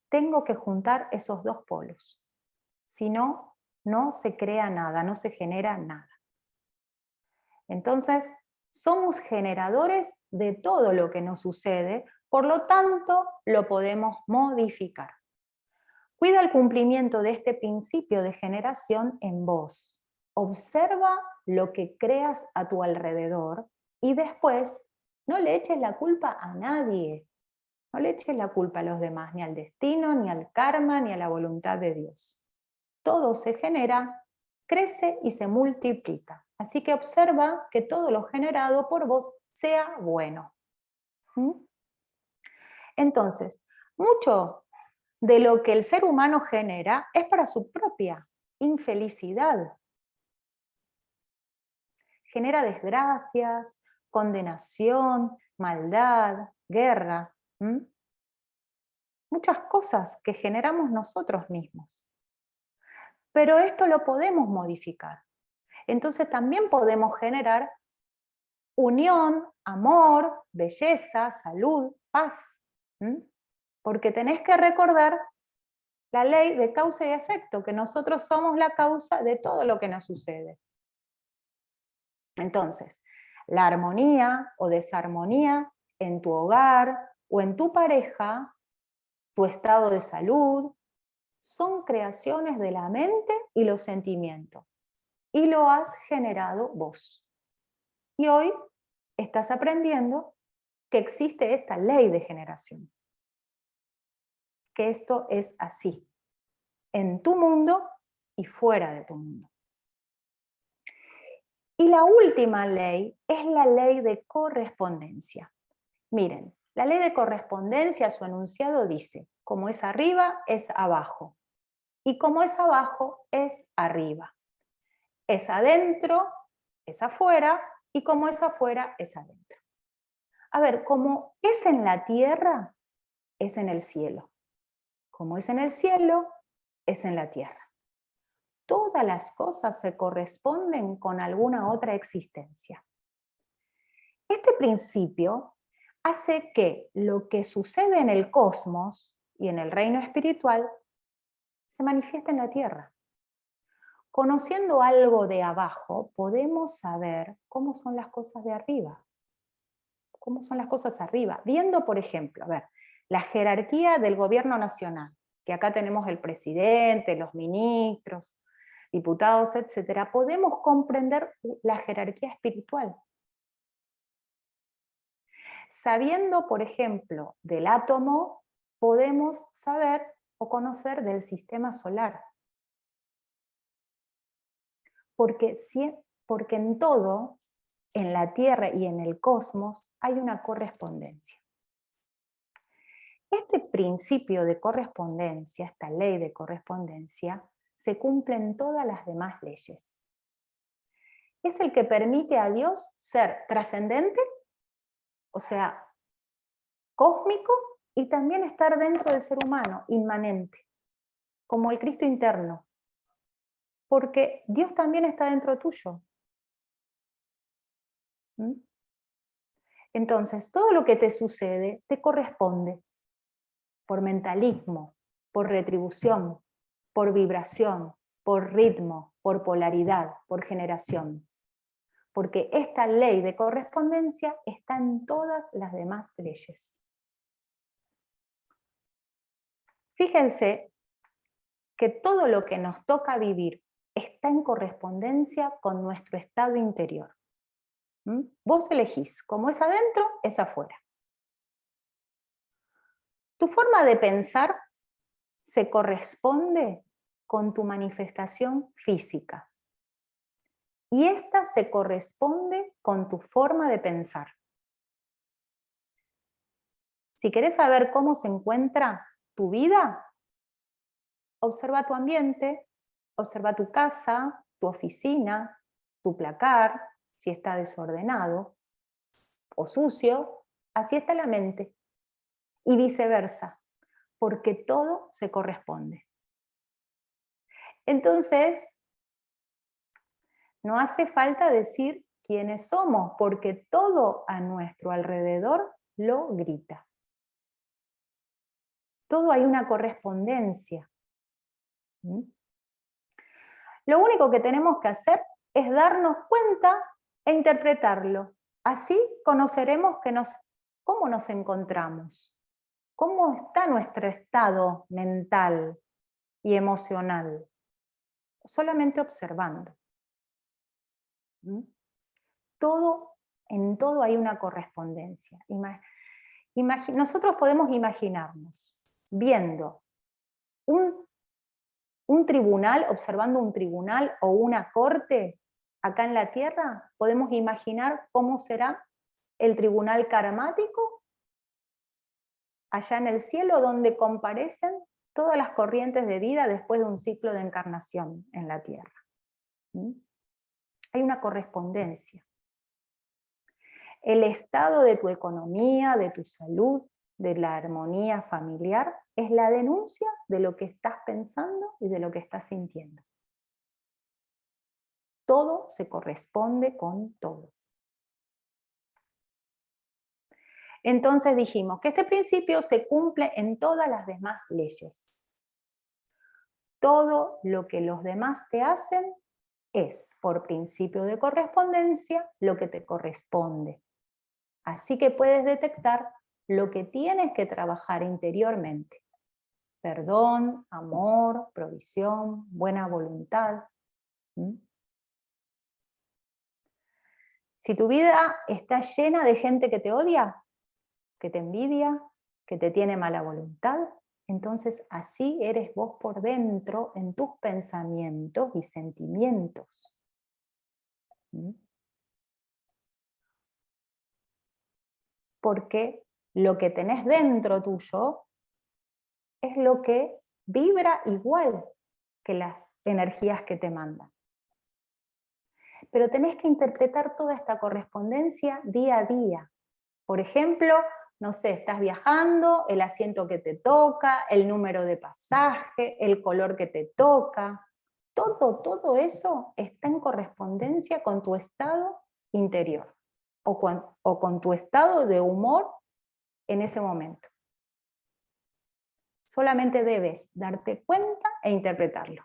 tengo que juntar esos dos polos. Si no, no se crea nada, no se genera nada. Entonces, somos generadores de todo lo que nos sucede, por lo tanto, lo podemos modificar. Cuida el cumplimiento de este principio de generación en vos. Observa lo que creas a tu alrededor y después no le eches la culpa a nadie. No le eches la culpa a los demás, ni al destino, ni al karma, ni a la voluntad de Dios. Todo se genera, crece y se multiplica. Así que observa que todo lo generado por vos sea bueno. Entonces, mucho de lo que el ser humano genera es para su propia infelicidad. Genera desgracias, condenación, maldad, guerra. Muchas cosas que generamos nosotros mismos. Pero esto lo podemos modificar. Entonces también podemos generar unión, amor, belleza, salud, paz. Porque tenés que recordar la ley de causa y efecto, que nosotros somos la causa de todo lo que nos sucede. Entonces, la armonía o desarmonía en tu hogar o en tu pareja, tu estado de salud, son creaciones de la mente y los sentimientos. Y lo has generado vos. Y hoy estás aprendiendo que existe esta ley de generación. Que esto es así, en tu mundo y fuera de tu mundo. Y la última ley es la ley de correspondencia. Miren, la ley de correspondencia, su enunciado dice, como es arriba, es abajo. Y como es abajo, es arriba. Es adentro, es afuera, y como es afuera, es adentro. A ver, como es en la tierra, es en el cielo. Como es en el cielo, es en la tierra. Todas las cosas se corresponden con alguna otra existencia. Este principio hace que lo que sucede en el cosmos y en el reino espiritual se manifieste en la tierra. Conociendo algo de abajo, podemos saber cómo son las cosas de arriba. ¿Cómo son las cosas arriba? Viendo, por ejemplo, a ver, la jerarquía del gobierno nacional, que acá tenemos el presidente, los ministros, diputados, etcétera, podemos comprender la jerarquía espiritual. Sabiendo, por ejemplo, del átomo, podemos saber o conocer del sistema solar. Porque en todo, en la Tierra y en el cosmos, hay una correspondencia. Este principio de correspondencia, esta ley de correspondencia, se cumple en todas las demás leyes. Es el que permite a Dios ser trascendente, o sea, cósmico, y también estar dentro del ser humano, inmanente, como el Cristo interno. Porque Dios también está dentro tuyo. ¿Mm? Entonces, todo lo que te sucede te corresponde por mentalismo, por retribución, por vibración, por ritmo, por polaridad, por generación. Porque esta ley de correspondencia está en todas las demás leyes. Fíjense que todo lo que nos toca vivir está en correspondencia con nuestro estado interior. Vos elegís, como es adentro, es afuera. Tu forma de pensar se corresponde con tu manifestación física. Y esta se corresponde con tu forma de pensar. Si querés saber cómo se encuentra tu vida, observa tu ambiente, observa tu casa, tu oficina, tu placar, si está desordenado o sucio, así está la mente. Y viceversa, porque todo se corresponde. Entonces, no hace falta decir quiénes somos, porque todo a nuestro alrededor lo grita. Todo hay una correspondencia. Lo único que tenemos que hacer es darnos cuenta e interpretarlo. Así conoceremos cómo nos encontramos, cómo está nuestro estado mental y emocional, solamente observando. En todo hay una correspondencia. Nosotros podemos imaginarnos viendo un tribunal, observando un tribunal o una corte acá en la Tierra. Podemos imaginar cómo será el tribunal karmático allá en el cielo, donde comparecen todas las corrientes de vida después de un ciclo de encarnación en la Tierra. Hay una correspondencia. El estado de tu economía, de tu salud, de la armonía familiar, es la denuncia de lo que estás pensando y de lo que estás sintiendo. Todo se corresponde con todo. Entonces dijimos que este principio se cumple en todas las demás leyes. Todo lo que los demás te hacen es, por principio de correspondencia, lo que te corresponde. Así que puedes detectar lo que tienes que trabajar interiormente. perdón, amor, provisión, buena voluntad. ¿Mm? Si tu vida está llena de gente que te odia, que te envidia, que te tiene mala voluntad, entonces así eres vos por dentro en tus pensamientos y sentimientos. ¿Mm? Porque lo que tenés dentro tuyo es lo que vibra igual que las energías que te mandan. Pero tenés que interpretar toda esta correspondencia día a día. Por ejemplo, no sé, estás viajando, el asiento que te toca, el número de pasaje, el color que te toca. Todo eso está en correspondencia con tu estado interior o con tu estado de humor en ese momento. Solamente debes darte cuenta e interpretarlo.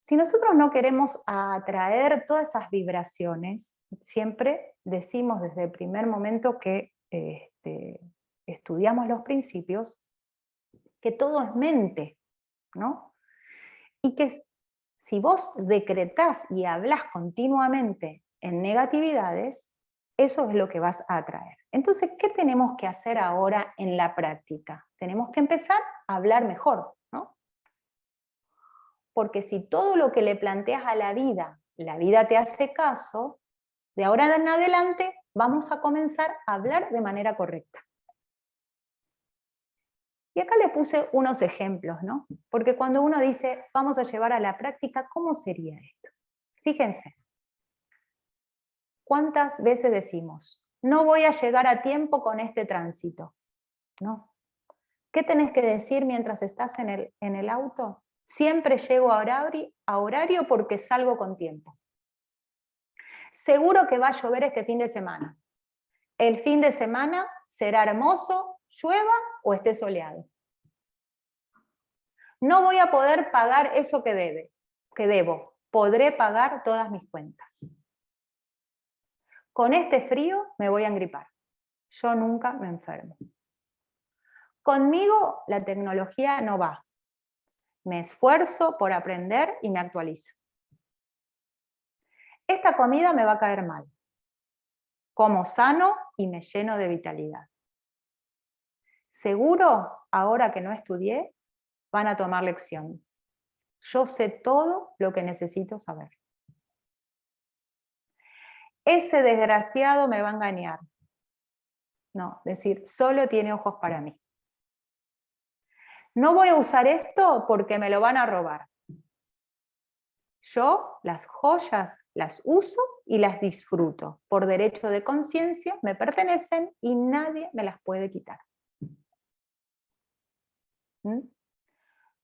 Si nosotros no queremos atraer todas esas vibraciones, siempre decimos desde el primer momento que estudiamos los principios, que todo es mente, ¿no? Y que si vos decretás y hablás continuamente en negatividades, eso es lo que vas a atraer. Entonces, ¿qué tenemos que hacer ahora en la práctica? Tenemos que empezar a hablar mejor, ¿no? Porque si todo lo que le planteas a la vida te hace caso, de ahora en adelante vamos a comenzar a hablar de manera correcta. Y acá le puse unos ejemplos, ¿no? Porque cuando uno dice, vamos a llevar a la práctica, ¿cómo sería esto? Fíjense, ¿cuántas veces decimos, no voy a llegar a tiempo con este tránsito? ¿No? ¿Qué tenés que decir mientras estás en el auto? Siempre llego a horario porque salgo con tiempo. Seguro que va a llover este fin de semana. El fin de semana será hermoso, llueva o esté soleado. No voy a poder pagar eso que debo. Podré pagar todas mis cuentas. Con este frío me voy a engripar. Yo nunca me enfermo. Conmigo la tecnología no va. Me esfuerzo por aprender y me actualizo. Esta comida me va a caer mal. Como sano y me lleno de vitalidad. Seguro, ahora que no estudié, van a tomar lección. Yo sé todo lo que necesito saber. Ese desgraciado me va a engañar. No, decir, solo tiene ojos para mí. No voy a usar esto porque me lo van a robar. Yo las joyas las uso y las disfruto. Por derecho de conciencia me pertenecen y nadie me las puede quitar. ¿Mm?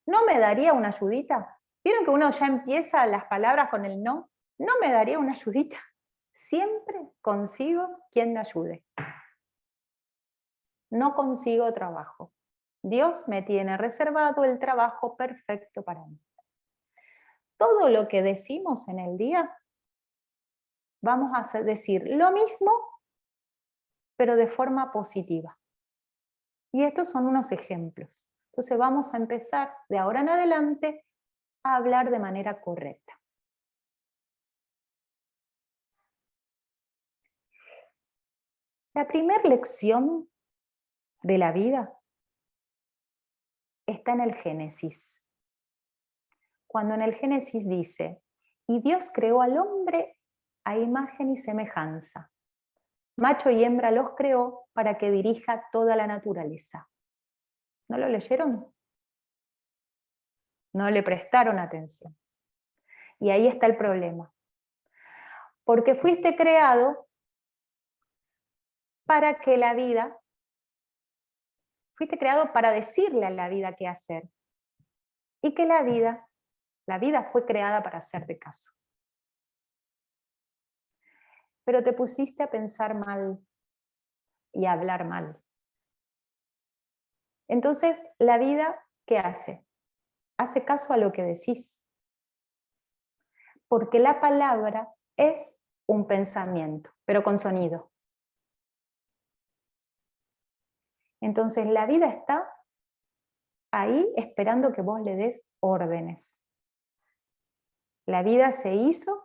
¿No me daría una ayudita? ¿Vieron que uno ya empieza las palabras con el no? ¿No me daría una ayudita? Siempre consigo quien me ayude. No consigo trabajo. Dios me tiene reservado el trabajo perfecto para mí. Todo lo que decimos en el día, vamos a decir lo mismo, pero de forma positiva. Y estos son unos ejemplos. Entonces vamos a empezar de ahora en adelante a hablar de manera correcta. La primera lección de la vida está en el Génesis. Cuando en el Génesis dice, y Dios creó al hombre a imagen y semejanza. Macho y hembra los creó para que dirija toda la naturaleza. ¿No lo leyeron? No le prestaron atención. Y ahí está el problema. Porque fuiste creado para que la vida, fuiste creado para decirle a la vida qué hacer. Y que la vida fue creada para hacerte caso. Pero te pusiste a pensar mal y a hablar mal. Entonces, la vida, ¿qué hace? Hace caso a lo que decís. Porque la palabra es un pensamiento, pero con sonido. Entonces la vida está ahí esperando que vos le des órdenes. La vida se hizo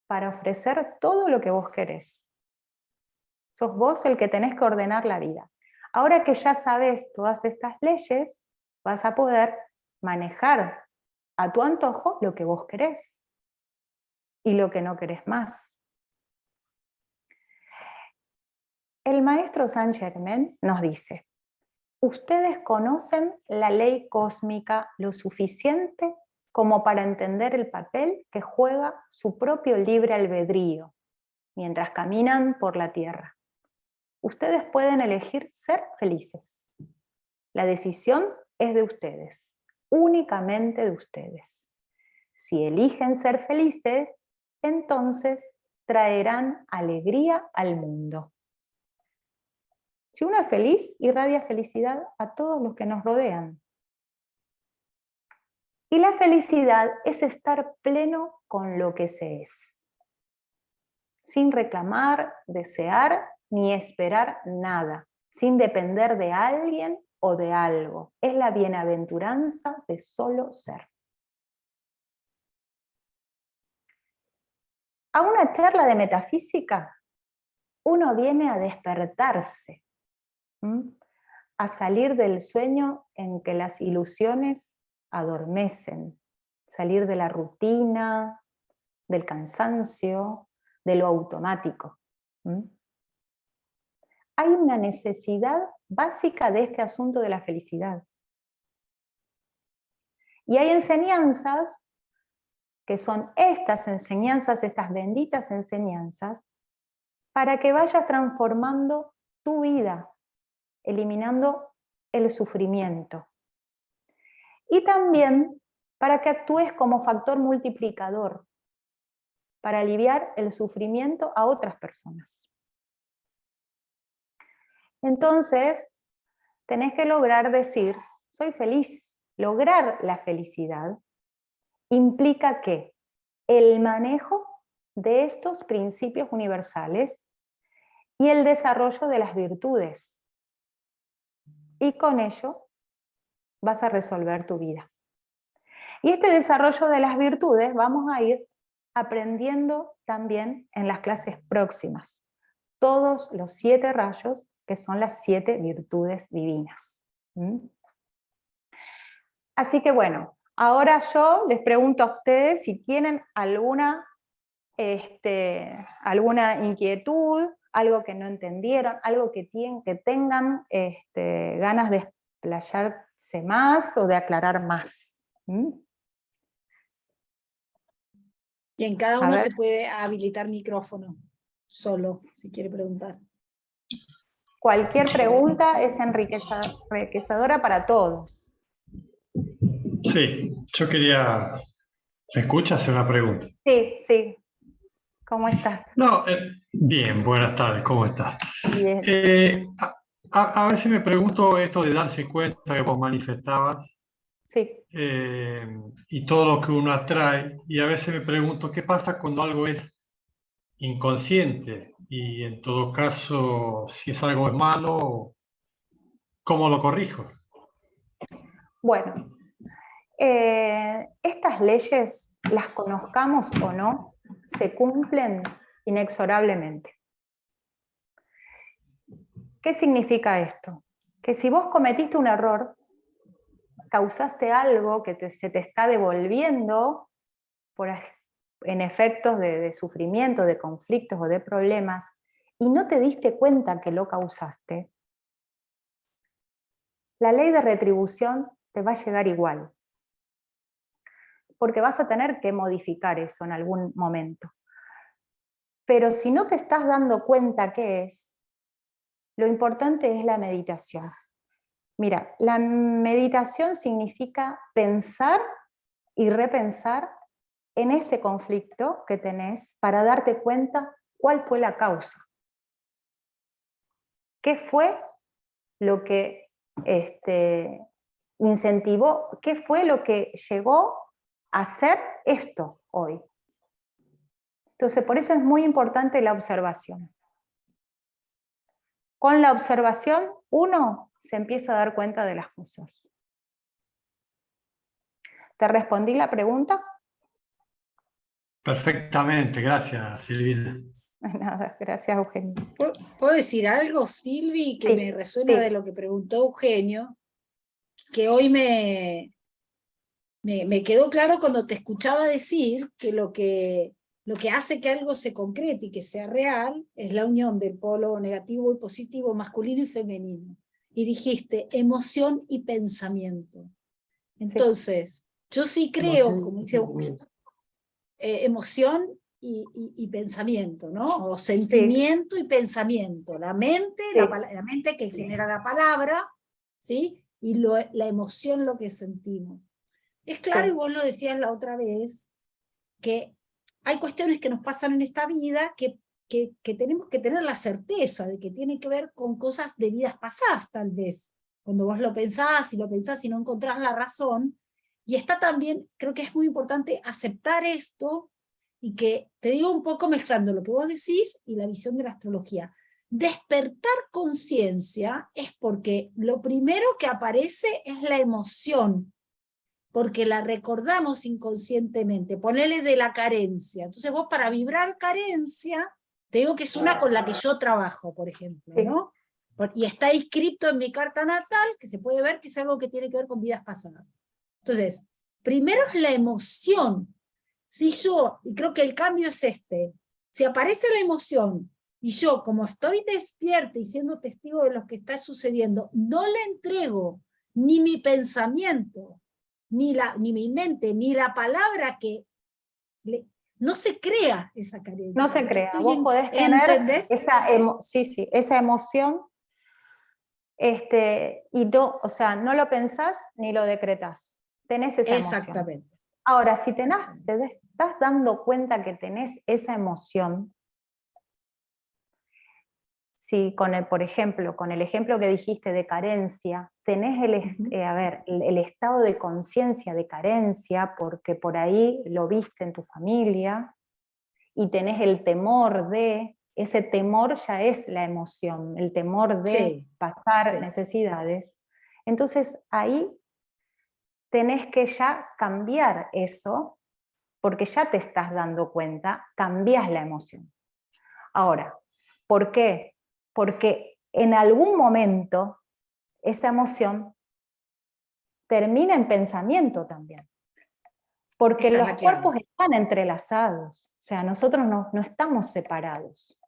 para ofrecer todo lo que vos querés. Sos vos el que tenés que ordenar la vida. Ahora que ya sabés todas estas leyes, vas a poder manejar a tu antojo lo que vos querés y lo que no querés más. El maestro Saint Germain nos dice: ustedes conocen la ley cósmica lo suficiente como para entender el papel que juega su propio libre albedrío mientras caminan por la tierra. Ustedes pueden elegir ser felices. La decisión es de ustedes, únicamente de ustedes. Si eligen ser felices, entonces traerán alegría al mundo. Si uno es feliz, irradia felicidad a todos los que nos rodean. Y la felicidad es estar pleno con lo que se es, sin reclamar, desear ni esperar nada, sin depender de alguien o de algo. Es la bienaventuranza de solo ser. A una charla de metafísica, uno viene a despertarse, a salir del sueño en que las ilusiones adormecen, salir de la rutina, del cansancio, de lo automático. Hay una necesidad básica de este asunto de la felicidad. Y hay enseñanzas que son estas enseñanzas, estas benditas enseñanzas, para que vayas transformando tu vida, eliminando el sufrimiento. Y también para que actúes como factor multiplicador, para aliviar el sufrimiento a otras personas. Entonces, tenés que lograr decir, soy feliz. Lograr la felicidad implica que el manejo de estos principios universales y el desarrollo de las virtudes. Y con ello vas a resolver tu vida. Y este desarrollo de las virtudes vamos a ir aprendiendo también en las clases próximas. Todos los 7 rayos, que son las 7 virtudes divinas. Así que bueno, ahora yo les pregunto a ustedes si tienen alguna inquietud, algo que no entendieron, algo que tengan ganas de explayarse más o de aclarar más. Y en cada uno se puede habilitar micrófono solo, si quiere preguntar. Cualquier pregunta es enriquecedora para todos. Sí, yo quería... ¿Se escucha? Hacer una pregunta. Sí, sí. ¿Cómo estás? No, bien, buenas tardes, ¿cómo estás? Bien. A veces me pregunto esto de darse cuenta que vos manifestabas, sí. Y todo lo que uno atrae, y a veces me pregunto qué pasa cuando algo es inconsciente, y en todo caso, si es algo es malo, ¿cómo lo corrijo? Bueno, estas leyes, las conozcamos o no, se cumplen inexorablemente. ¿Qué significa esto? Que si vos cometiste un error, causaste algo que se te está devolviendo en efectos de sufrimiento, de conflictos o de problemas, y no te diste cuenta que lo causaste, la ley de retribución te va a llegar igual. Porque vas a tener que modificar eso en algún momento. Pero si no te estás dando cuenta qué es, lo importante es la meditación. Mira, la meditación significa pensar y repensar en ese conflicto que tenés para darte cuenta cuál fue la causa. ¿Qué fue lo que incentivó? ¿Qué fue lo que llegó a hacer esto hoy? Entonces, por eso es muy importante la observación. Con la observación, uno se empieza a dar cuenta de las cosas. ¿Te respondí la pregunta? Perfectamente, gracias, Silvina. Nada, gracias, Eugenio. ¿Puedo decir algo, Silvi, que Sí, me resuena de lo que preguntó Eugenio? Que hoy me quedó claro cuando te escuchaba decir que lo que hace que algo se concrete y que sea real es la unión del polo negativo y positivo, masculino y femenino. Y dijiste emoción y pensamiento. Entonces, yo sí creo, como dice emoción y pensamiento, ¿no? O sentimiento y pensamiento. La mente, la mente que genera la palabra, ¿sí? Y la emoción, lo que sentimos. Es claro, y vos lo decías la otra vez, que hay cuestiones que nos pasan en esta vida que tenemos que tener la certeza de que tienen que ver con cosas de vidas pasadas, tal vez. Cuando vos lo pensás y no encontrás la razón. Y está también, creo que es muy importante aceptar esto, y que, te digo un poco mezclando lo que vos decís y la visión de la astrología. Despertar conciencia es porque lo primero que aparece es la emoción, porque la recordamos inconscientemente, ponele de la carencia. Entonces vos, para vibrar carencia, te digo que es una con la que yo trabajo, por ejemplo, ¿no? Y está inscrito en mi carta natal, que se puede ver que es algo que tiene que ver con vidas pasadas. Entonces, primero es la emoción. Si yo, y creo que el cambio es si aparece la emoción, y yo, como estoy despierta y siendo testigo de lo que está sucediendo, no le entrego ni mi pensamiento, ni mi mente, ni la palabra que... no se crea esa carencia. No se crea, vos podés tener esa emoción, y no, o sea, no lo pensás ni lo decretás, tenés esa emoción. Exactamente. Ahora, si te estás dando cuenta que tenés esa emoción, si por ejemplo, con el ejemplo que dijiste de carencia, tenés el estado de conciencia de carencia, porque por ahí lo viste en tu familia, y tenés el temor ese temor ya es la emoción, el temor de pasar necesidades. Entonces ahí tenés que ya cambiar eso, porque ya te estás dando cuenta, cambiás la emoción. Ahora, ¿por qué? Porque en algún momento esa emoción termina en pensamiento también. Porque los cuerpos están entrelazados, o sea, nosotros no estamos separados.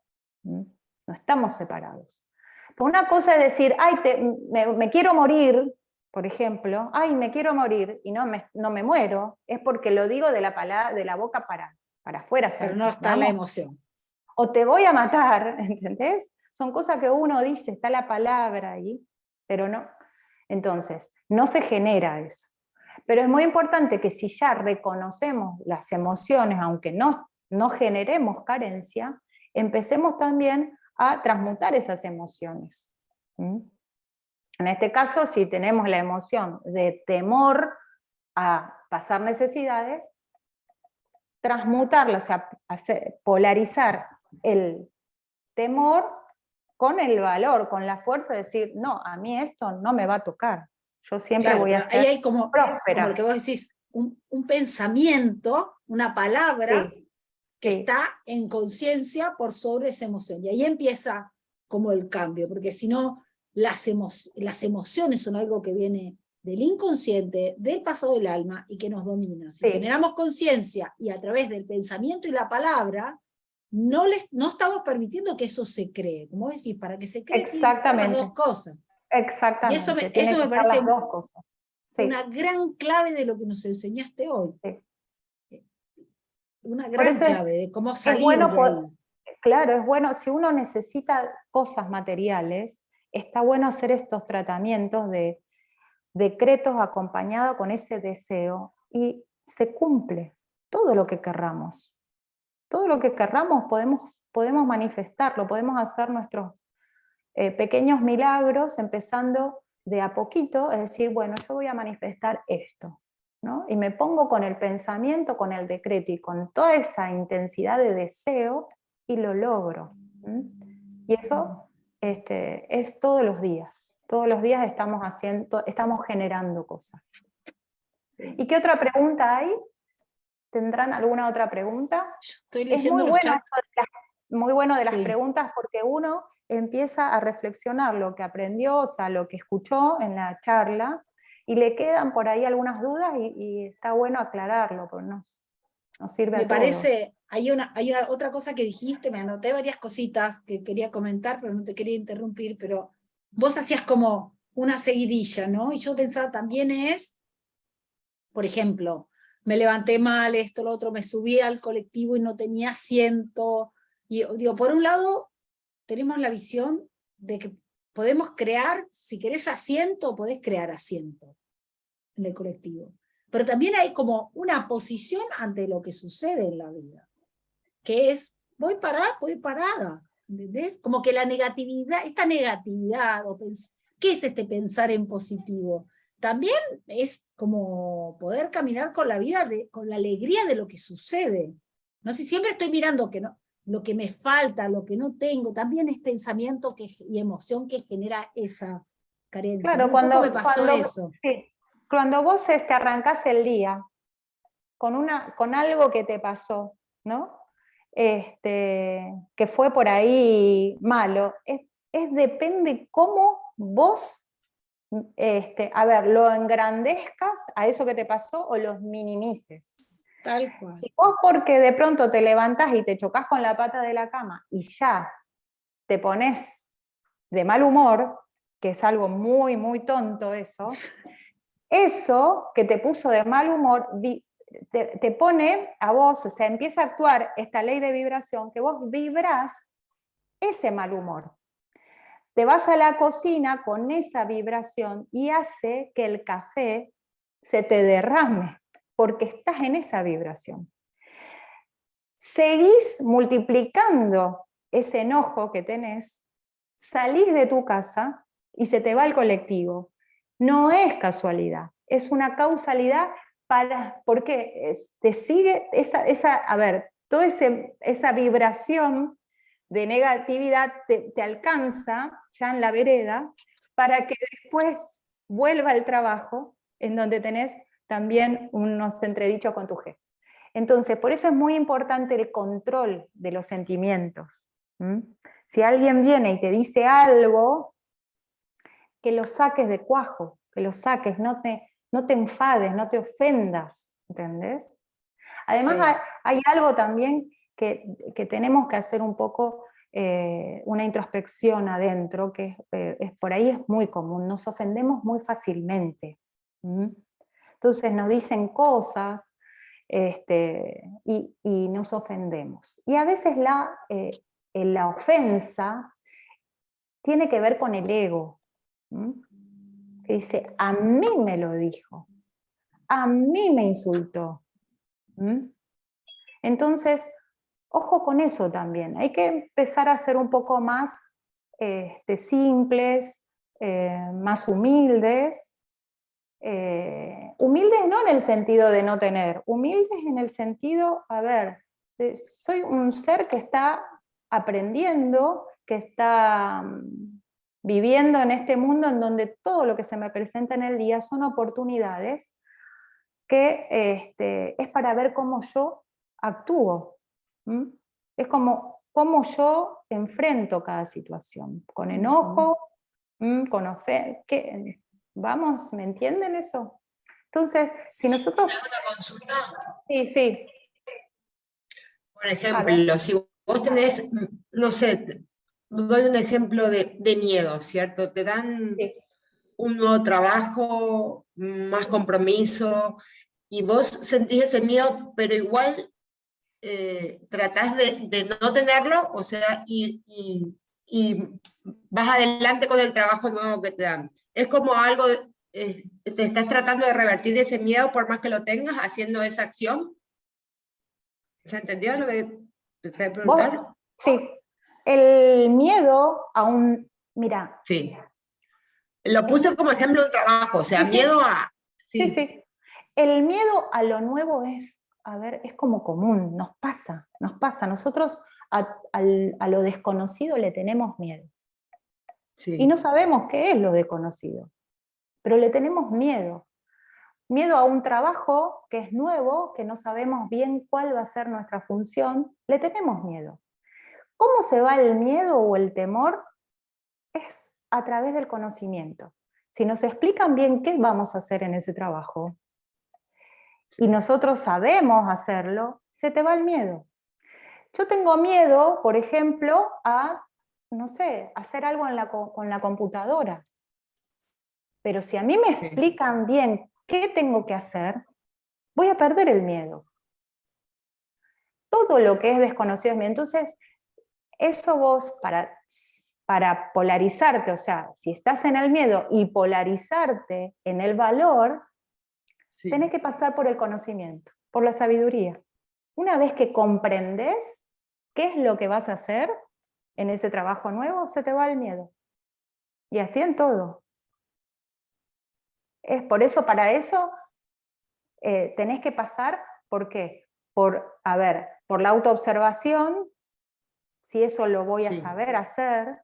No estamos separados. Pero una cosa es decir, ay, me quiero morir, por ejemplo, ay, me quiero morir, y no me muero, es porque lo digo de la boca para afuera. Pero no está la emoción. O te voy a matar, ¿entendés? Son cosas que uno dice, está la palabra ahí, pero no. Entonces, no se genera eso. Pero es muy importante que si ya reconocemos las emociones, aunque no generemos carencia, empecemos también a transmutar esas emociones. En este caso, si tenemos la emoción de temor a pasar necesidades, transmutarla, o sea, polarizar el temor con el valor, con la fuerza de decir, no, a mí esto no me va a tocar. Yo siempre voy a ser ahí hay como lo que vos decís, un pensamiento, una palabra que está en conciencia por sobre esa emoción. Y ahí empieza como el cambio, porque si no, las emociones son algo que viene del inconsciente, del pasado del alma, y que nos domina. Si generamos conciencia y a través del pensamiento y la palabra, no estamos permitiendo que eso se cree. Como decís, para que se cree tienen que estar las dos cosas. Exactamente. Y eso me parece las dos cosas. Una gran clave de lo que nos enseñaste hoy. Una gran clave de cómo salir de ahí. Claro, es bueno, si uno necesita cosas materiales, está bueno hacer estos tratamientos de decretos acompañados con ese deseo, y se cumple todo lo que querramos. Todo lo que querramos podemos manifestarlo, podemos hacer nuestros pequeños milagros, empezando de a poquito, es decir, bueno, yo voy a manifestar esto, ¿no? Y me pongo con el pensamiento, con el decreto y con toda esa intensidad de deseo, y lo logro. Y eso es todos los días Todos los días estamos generando cosas. ¿Y qué otra pregunta hay? ¿Tendrán alguna otra pregunta? Yo estoy Es leyendo muy los bueno, chats. muy bueno de las Sí. preguntas, porque uno empieza a reflexionar lo que aprendió, o sea, lo que escuchó en la charla, y le quedan por ahí algunas dudas, y está bueno aclararlo, porque nos sirve a Me todos. parece, hay una otra cosa que dijiste, me anoté varias cositas que quería comentar, pero no te quería interrumpir, pero vos hacías como una seguidilla, ¿no? Y yo pensaba también por ejemplo, me levanté mal, esto, lo otro, me subí al colectivo y no tenía asiento. Y digo, por un lado, tenemos la visión de que podemos crear, si querés asiento, podés crear asiento en el colectivo. Pero también hay como una posición ante lo que sucede en la vida, que es, voy parada, ¿entendés? Como que la negatividad, esta negatividad, ¿qué es este pensar en positivo? También es como poder caminar con la vida, con la alegría de lo que sucede. No sé, siempre estoy mirando que no, lo que me falta, lo que no tengo, también es pensamiento y emoción que genera esa carencia. Claro, ¿no? Un poco me pasó eso. Sí, cuando vos arrancás el día con algo que te pasó, ¿no? Que fue por ahí malo, depende cómo vos, lo engrandezcas a eso que te pasó o los minimices. Tal cual. Si vos porque de pronto te levantás y te chocas con la pata de la cama y ya te pones de mal humor, que es algo muy, muy tonto eso que te puso de mal humor te pone a vos, o sea, empieza a actuar esta ley de vibración, que vos vibrás ese mal humor. Te vas a la cocina con esa vibración y hace que el café se te derrame, porque estás en esa vibración. Seguís multiplicando ese enojo que tenés, salís de tu casa y se te va el colectivo. No es casualidad, es una causalidad porque te sigue toda esa vibración de negatividad te alcanza ya en la vereda para que después vuelva al trabajo en donde tenés también unos entredichos con tu jefe. Entonces, por eso es muy importante el control de los sentimientos. Si alguien viene y te dice algo, que lo saques de cuajo, que lo saques, no te enfades, no te ofendas, ¿entendés? Además, sí, hay algo también que tenemos que hacer un poco una introspección adentro, que por ahí es muy común, nos ofendemos muy fácilmente. Entonces nos dicen cosas y nos ofendemos. Y a veces la ofensa tiene que ver con el ego. Que dice, a mí me lo dijo, a mí me insultó. Entonces, ojo con eso también. Hay que empezar a ser un poco más simples, más humildes. Humildes no en el sentido de no tener, humildes en el sentido, soy un ser que está aprendiendo, que está viviendo en este mundo en donde todo lo que se me presenta en el día son oportunidades que es para ver cómo yo actúo. Es como cómo yo enfrento cada situación, con enojo, con ofensa. Vamos, ¿me entienden eso? Entonces, si nosotros... ¿Una consulta? Sí, sí. Por ejemplo, si vos tenés, no sé, doy un ejemplo de miedo, ¿cierto? Te dan un nuevo trabajo, más compromiso, y vos sentís ese miedo, pero igual tratás de no tenerlo, o sea, y vas adelante con el trabajo nuevo que te dan. Es como algo, te estás tratando de revertir ese miedo por más que lo tengas, haciendo esa acción. ¿Se entendió lo que te voy a preguntar? Sí. El miedo a un... Mira. Sí. Lo puse como ejemplo de un trabajo, o sea, sí, miedo a... Sí, sí. El miedo a lo nuevo es como común, nos pasa. Nosotros a lo desconocido le tenemos miedo. Sí. Y no sabemos qué es lo desconocido, pero le tenemos miedo. Miedo a un trabajo que es nuevo, que no sabemos bien cuál va a ser nuestra función, le tenemos miedo. ¿Cómo se va el miedo o el temor? Es a través del conocimiento. Si nos explican bien qué vamos a hacer en ese trabajo, y nosotros sabemos hacerlo, se te va el miedo. Yo tengo miedo, por ejemplo, a, no sé, hacer algo con la computadora. Pero si a mí me explican bien qué tengo que hacer, voy a perder el miedo. Todo lo que es desconocido es miedo. Entonces, eso vos, para polarizarte, o sea, si estás en el miedo y polarizarte en el valor, Sí. tenés que pasar por el conocimiento, por la sabiduría. Una vez que comprendes qué es lo que vas a hacer en ese trabajo nuevo, se te va el miedo. Y así en todo. Es por eso, para eso, tenés que pasar, ¿por qué? Por la autoobservación, si eso lo voy a Sí. saber hacer,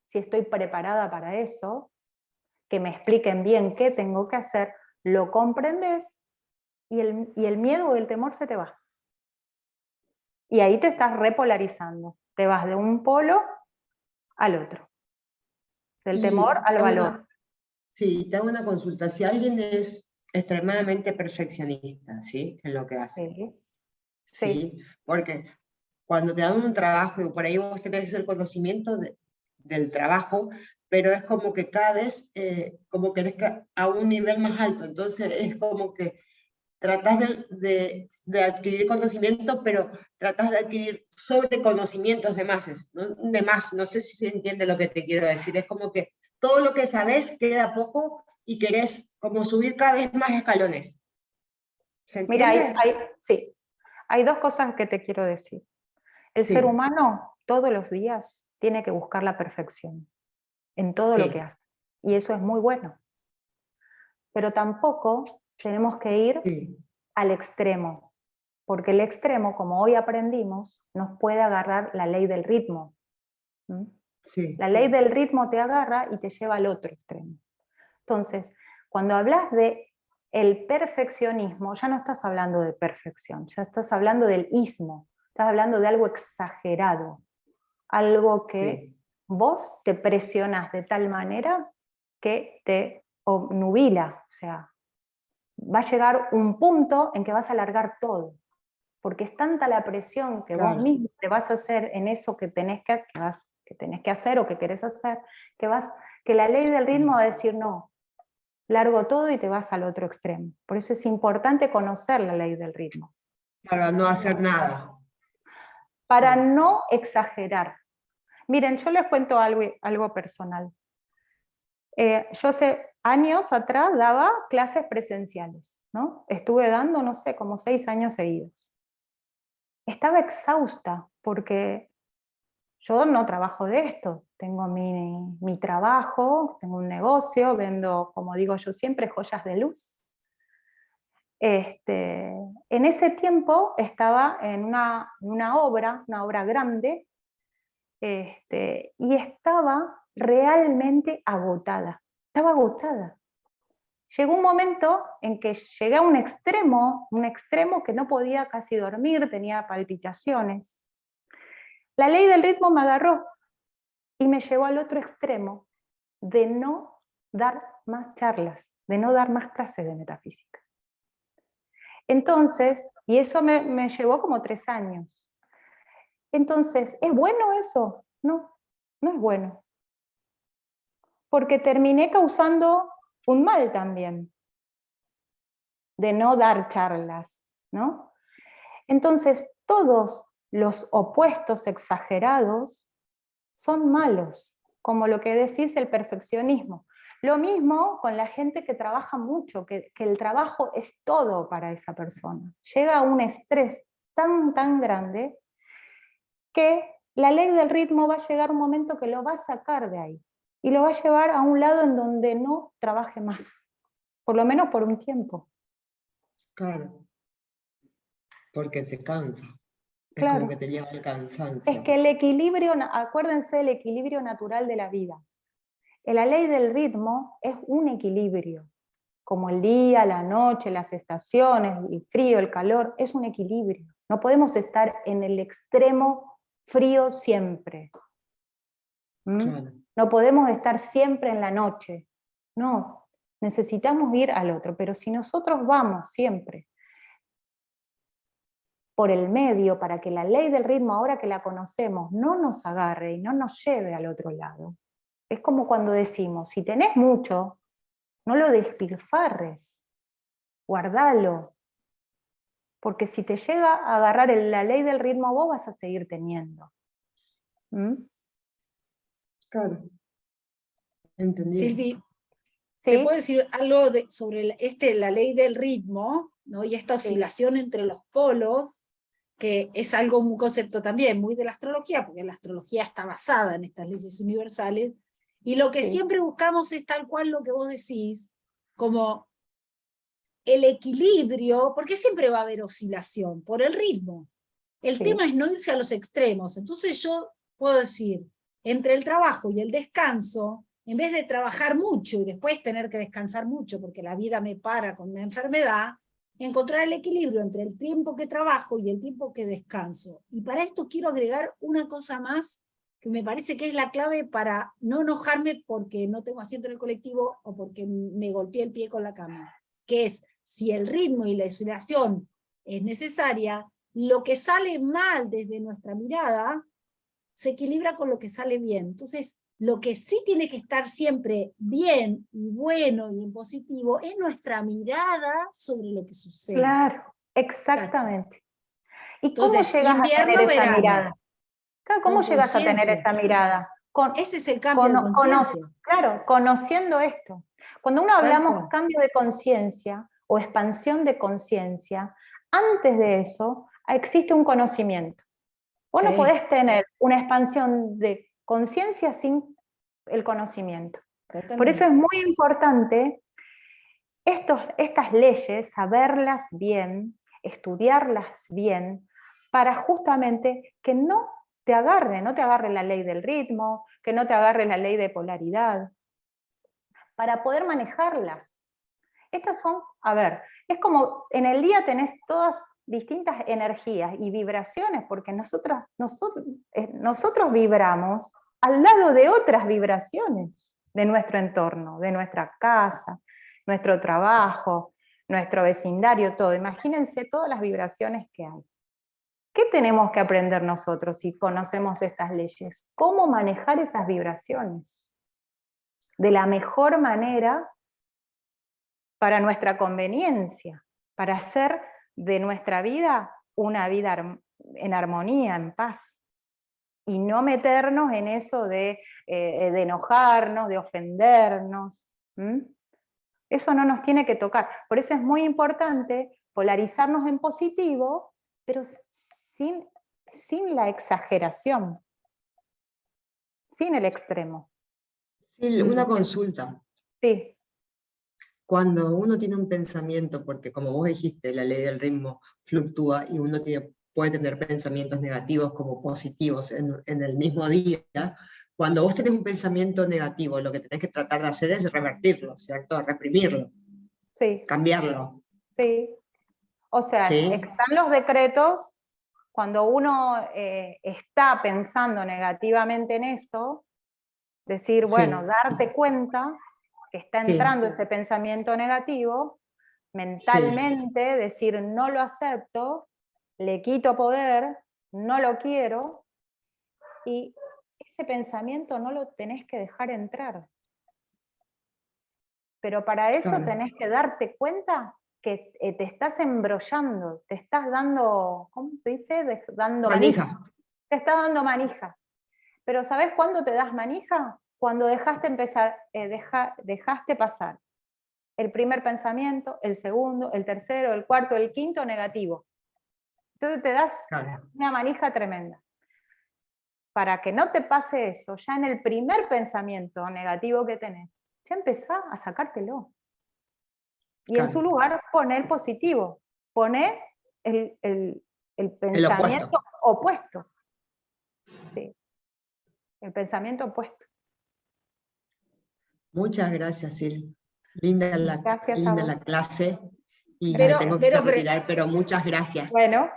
si estoy preparada para eso, que me expliquen bien qué tengo que hacer, lo comprendes y el miedo o el temor se te va. Y ahí te estás repolarizando, te vas de un polo al otro, del Y temor al te hago valor. sí, te hago una consulta. Si alguien es extremadamente perfeccionista, ¿sí? En lo que hace, Sí, sí. ¿sí? Porque cuando te dan un trabajo y por ahí vos tenés el conocimiento del trabajo, pero es como que cada vez como querés a un nivel más alto, entonces es como que tratás de adquirir conocimiento, pero tratás de adquirir sobreconocimientos de más, ¿no? De más, no sé si se entiende lo que te quiero decir, es como que todo lo que sabés queda poco y querés como subir cada vez más escalones. ¿Se Mira, entiende? sí, hay dos cosas que te quiero decir. El ser Sí, humano todos los días tiene que buscar la perfección en todo lo que sí, hace. Y eso es muy bueno. Pero tampoco tenemos que ir sí, al extremo, porque el extremo, como hoy aprendimos, nos puede agarrar la ley del ritmo. ¿Mm? sí, La ley del ritmo te agarra y te lleva al otro extremo. Entonces, cuando hablas de el perfeccionismo, ya no estás hablando de perfección, ya estás hablando del ismo, estás hablando de algo exagerado, algo que sí, vos te presionás de tal manera que te obnubila, o sea, va a llegar un punto en que vas a alargar todo, porque es tanta la presión que vos claro. mismo te vas a hacer en eso que tenés que hacer o que querés hacer, que la ley del ritmo va a decir no, largo todo y te vas al otro extremo. Por eso es importante conocer la ley del ritmo, Para no hacer nada. para Sí, no exagerar. Miren, yo les cuento algo personal. Yo hace años atrás daba clases presenciales, ¿no? Estuve dando, no sé, como 6 años seguidos. Estaba exhausta porque yo no trabajo de esto, tengo mi trabajo, tengo un negocio, vendo, como digo yo siempre, joyas de luz. En ese tiempo estaba en una obra grande, y estaba realmente agotada, estaba agotada. Llegó un momento en que llegué a un extremo que no podía casi dormir, tenía palpitaciones. La ley del ritmo me agarró y me llevó al otro extremo de no dar más charlas, de no dar más clases de metafísica. Entonces, y eso me llevó como 3 años. Entonces, ¿es bueno eso? No, no es bueno. Porque terminé causando un mal también, de no dar charlas, ¿no? Entonces, todos los opuestos exagerados son malos, como lo que decís el perfeccionismo. Lo mismo con la gente que trabaja mucho, que el trabajo es todo para esa persona. Llega a un estrés tan grande que la ley del ritmo va a llegar un momento que lo va a sacar de ahí y lo va a llevar a un lado en donde no trabaje más, por lo menos por un tiempo. claro. Porque se cansa. Es como que Claro. te lleva al Es cansancio. que el equilibrio, acuérdense del equilibrio natural de la vida. La ley del ritmo es un equilibrio, como el día, la noche, las estaciones, el frío, el calor, es un equilibrio. No podemos estar en el extremo frío siempre. Claro. No podemos estar siempre en la noche. No, necesitamos ir al otro, pero si nosotros vamos siempre por el medio para que la ley del ritmo, ahora que la conocemos, no nos agarre y no nos lleve al otro lado. Es como cuando decimos, si tenés mucho, no lo despilfarres, guardalo, porque si te llega a agarrar la ley del ritmo, vos vas a seguir teniendo. Claro. Entendido. Silvi, ¿Sí? ¿te puedo decir algo sobre la ley del ritmo, ¿no? Y esta oscilación entre los polos, que es un concepto también muy de la astrología, porque la astrología está basada en estas leyes universales, y lo que siempre buscamos es tal cual lo que vos decís, como el equilibrio, porque siempre va a haber oscilación, por el ritmo. El tema es no irse a los extremos. Entonces yo puedo decir, entre el trabajo y el descanso, en vez de trabajar mucho y después tener que descansar mucho porque la vida me para con una enfermedad, encontrar el equilibrio entre el tiempo que trabajo y el tiempo que descanso. Y para esto quiero agregar una cosa más que me parece que es la clave para no enojarme porque no tengo asiento en el colectivo o porque me golpeé el pie con la cama, que es, si el ritmo y la oscilación es necesaria, lo que sale mal desde nuestra mirada se equilibra con lo que sale bien. Entonces, lo que sí tiene que estar siempre bien y bueno y en positivo es nuestra mirada sobre lo que sucede. Claro, exactamente. ¿Y entonces, cómo llegas a tener esa mirada? Claro, ¿cómo llegas a tener esa mirada? Ese es el cambio de conciencia. Claro, conociendo esto. Cuando uno hablamos cambio de conciencia o expansión de conciencia, antes de eso existe un conocimiento. Vos no podés tener una expansión de conciencia sin el conocimiento. Totalmente. Por eso es muy importante estas leyes, saberlas bien, estudiarlas bien, para justamente que no te agarre la ley del ritmo, que no te agarre la ley de polaridad, para poder manejarlas. Estas son, es como en el día tenés todas distintas energías y vibraciones, porque nosotros vibramos al lado de otras vibraciones de nuestro entorno, de nuestra casa, nuestro trabajo, nuestro vecindario, todo. Imagínense todas las vibraciones que hay. ¿Qué tenemos que aprender nosotros si conocemos estas leyes? ¿Cómo manejar esas vibraciones? De la mejor manera para nuestra conveniencia, para hacer de nuestra vida una vida en armonía, en paz. Y no meternos en eso de enojarnos, de ofendernos. Eso no nos tiene que tocar. Por eso es muy importante polarizarnos en positivo, pero sin la exageración, sin el extremo. Sí, una consulta. Sí. Cuando uno tiene un pensamiento, porque como vos dijiste, la ley del ritmo fluctúa y uno puede tener pensamientos negativos como positivos en el mismo día, cuando vos tenés un pensamiento negativo, lo que tenés que tratar de hacer es revertirlo, ¿cierto? Reprimirlo. Sí. Cambiarlo. Sí. O sea, están los decretos, cuando uno está pensando negativamente en eso, decir, bueno, darte cuenta que está entrando ese pensamiento negativo, mentalmente decir, no lo acepto, le quito poder, no lo quiero, y ese pensamiento no lo tenés que dejar entrar. Pero para eso tenés que darte cuenta que te estás embrollando, te estás dando, ¿cómo se dice? Dando manija. Te estás dando manija. Pero ¿sabés cuándo te das manija? Cuando dejaste pasar el primer pensamiento, el segundo, el tercero, el cuarto, el quinto negativo. Entonces te das una manija tremenda. Para que no te pase eso, ya en el primer pensamiento negativo que tenés, ya empezá a sacártelo. Y en su lugar poné el positivo, poné el pensamiento opuesto. Sí. El pensamiento opuesto. Muchas gracias, Sil. Linda Gracias a linda vos. la clase. Y Pero- me tengo que retirar, pero muchas gracias. Bueno,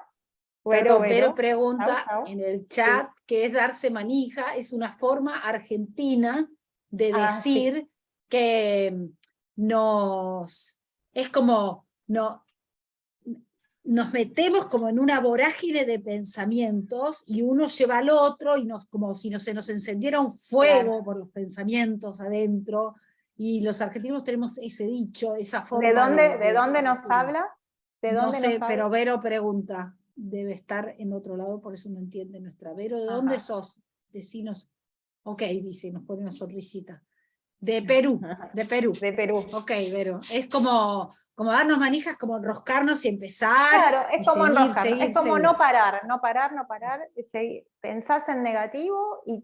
Perdón, pero bueno. pregunta Chau, chau. en el chat, ¿qué es darse manija? Es una forma argentina de Sí. decir que es como, nos metemos como en una vorágine de pensamientos y uno lleva al otro y como si se nos encendiera un fuego por los pensamientos adentro, y los argentinos tenemos ese dicho, esa forma ¿De dónde nos habla? ¿De no dónde sé, nos habla? pero Vero pregunta, debe estar en otro lado, por eso no entiende nuestra. Vero, ¿de dónde sos? Decinos. Ok, dice, nos pone una sonrisita. De Perú, de Perú. De Perú. Ok, Vero. Es como darnos manijas, como enroscarnos y empezar. Claro, es y como seguir, enroscar, seguir, es como seguir. no parar, pensás en negativo y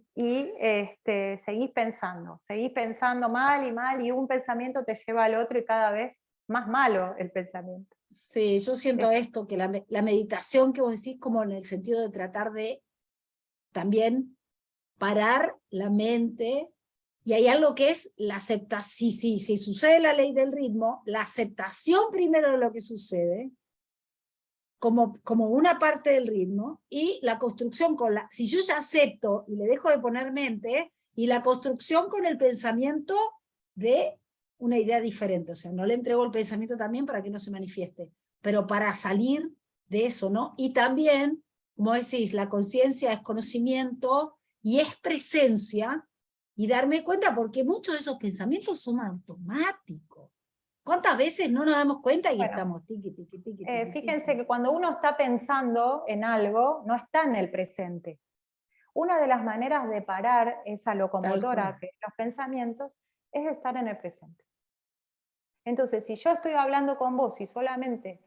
seguís pensando mal y un pensamiento te lleva al otro y cada vez más malo el pensamiento. Sí, yo siento esto, que la meditación que vos decís, como en el sentido de tratar de también parar la mente, y hay algo que es la aceptación. Si sucede la ley del ritmo, la aceptación primero de lo que sucede, como una parte del ritmo, y la construcción si yo ya acepto y le dejo de poner mente, y la construcción con el pensamiento de una idea diferente, o sea, no le entrego el pensamiento también para que no se manifieste, pero para salir de eso, ¿no? Y también, como decís, la conciencia es conocimiento y es presencia, y darme cuenta, porque muchos de esos pensamientos son automáticos. ¿Cuántas veces no nos damos cuenta y estamos tiqui, tiqui, tiqui, tiqui? Fíjense que cuando uno está pensando en algo, no está en el presente. Una de las maneras de parar esa locomotora que es los pensamientos es estar en el presente. Entonces, si yo estoy hablando con vos y solamente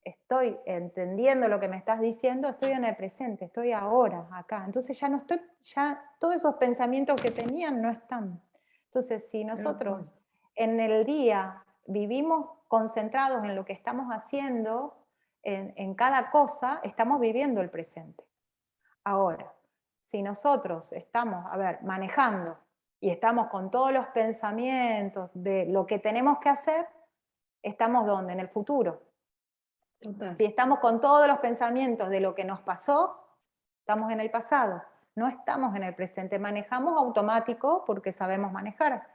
estoy entendiendo lo que me estás diciendo, estoy en el presente, estoy ahora, acá. Entonces ya todos esos pensamientos que tenían no están. Entonces, si nosotros en el día vivimos concentrados en lo que estamos haciendo, en cada cosa, estamos viviendo el presente. Ahora, si nosotros estamos, manejando y estamos con todos los pensamientos de lo que tenemos que hacer, ¿estamos dónde? En el futuro. Total. Si estamos con todos los pensamientos de lo que nos pasó, estamos en el pasado, no estamos en el presente. Manejamos automático porque sabemos manejar,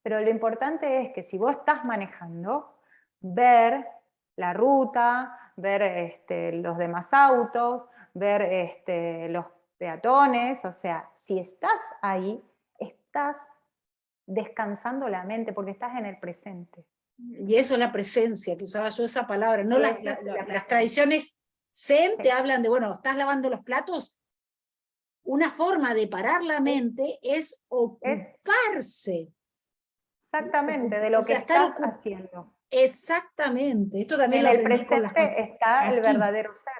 pero lo importante es que si vos estás manejando, ver la ruta, ver los demás autos, ver los peatones, o sea, si estás ahí, estás descansando la mente porque estás en el presente. Y eso es la presencia, que usaba yo esa palabra. No las presencia. tradiciones Zen te hablan de, bueno, estás lavando los platos. Una forma de parar la mente es ocuparse. Exactamente, de lo que estás haciendo. Exactamente. Esto también lo aprendí con las... En el presente está el aquí. verdadero ser.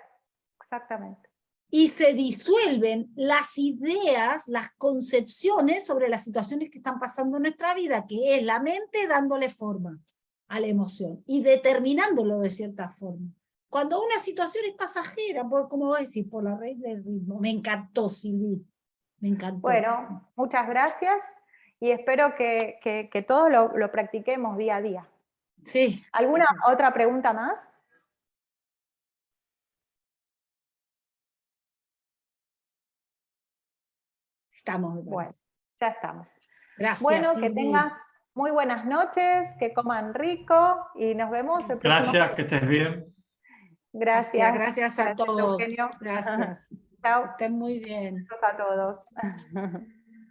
Exactamente. Y se disuelven las ideas, las concepciones sobre las situaciones que están pasando en nuestra vida, que es la mente dándole forma a la emoción y determinándolo de cierta forma. Cuando una situación es pasajera, como vos decís, por la raíz del ritmo. Me encantó, Silvi. Me encantó. Bueno, muchas gracias y espero que todos lo practiquemos día a día. Sí. ¿Alguna otra pregunta más? Estamos. Bueno, ya estamos. Gracias. Bueno, Silvi. que tengan muy buenas noches, que coman rico y nos vemos el próximo. Gracias, que estés bien. Gracias. Gracias a todos. Eugenio. Gracias. Chao. Que estén muy bien. Besos a todos.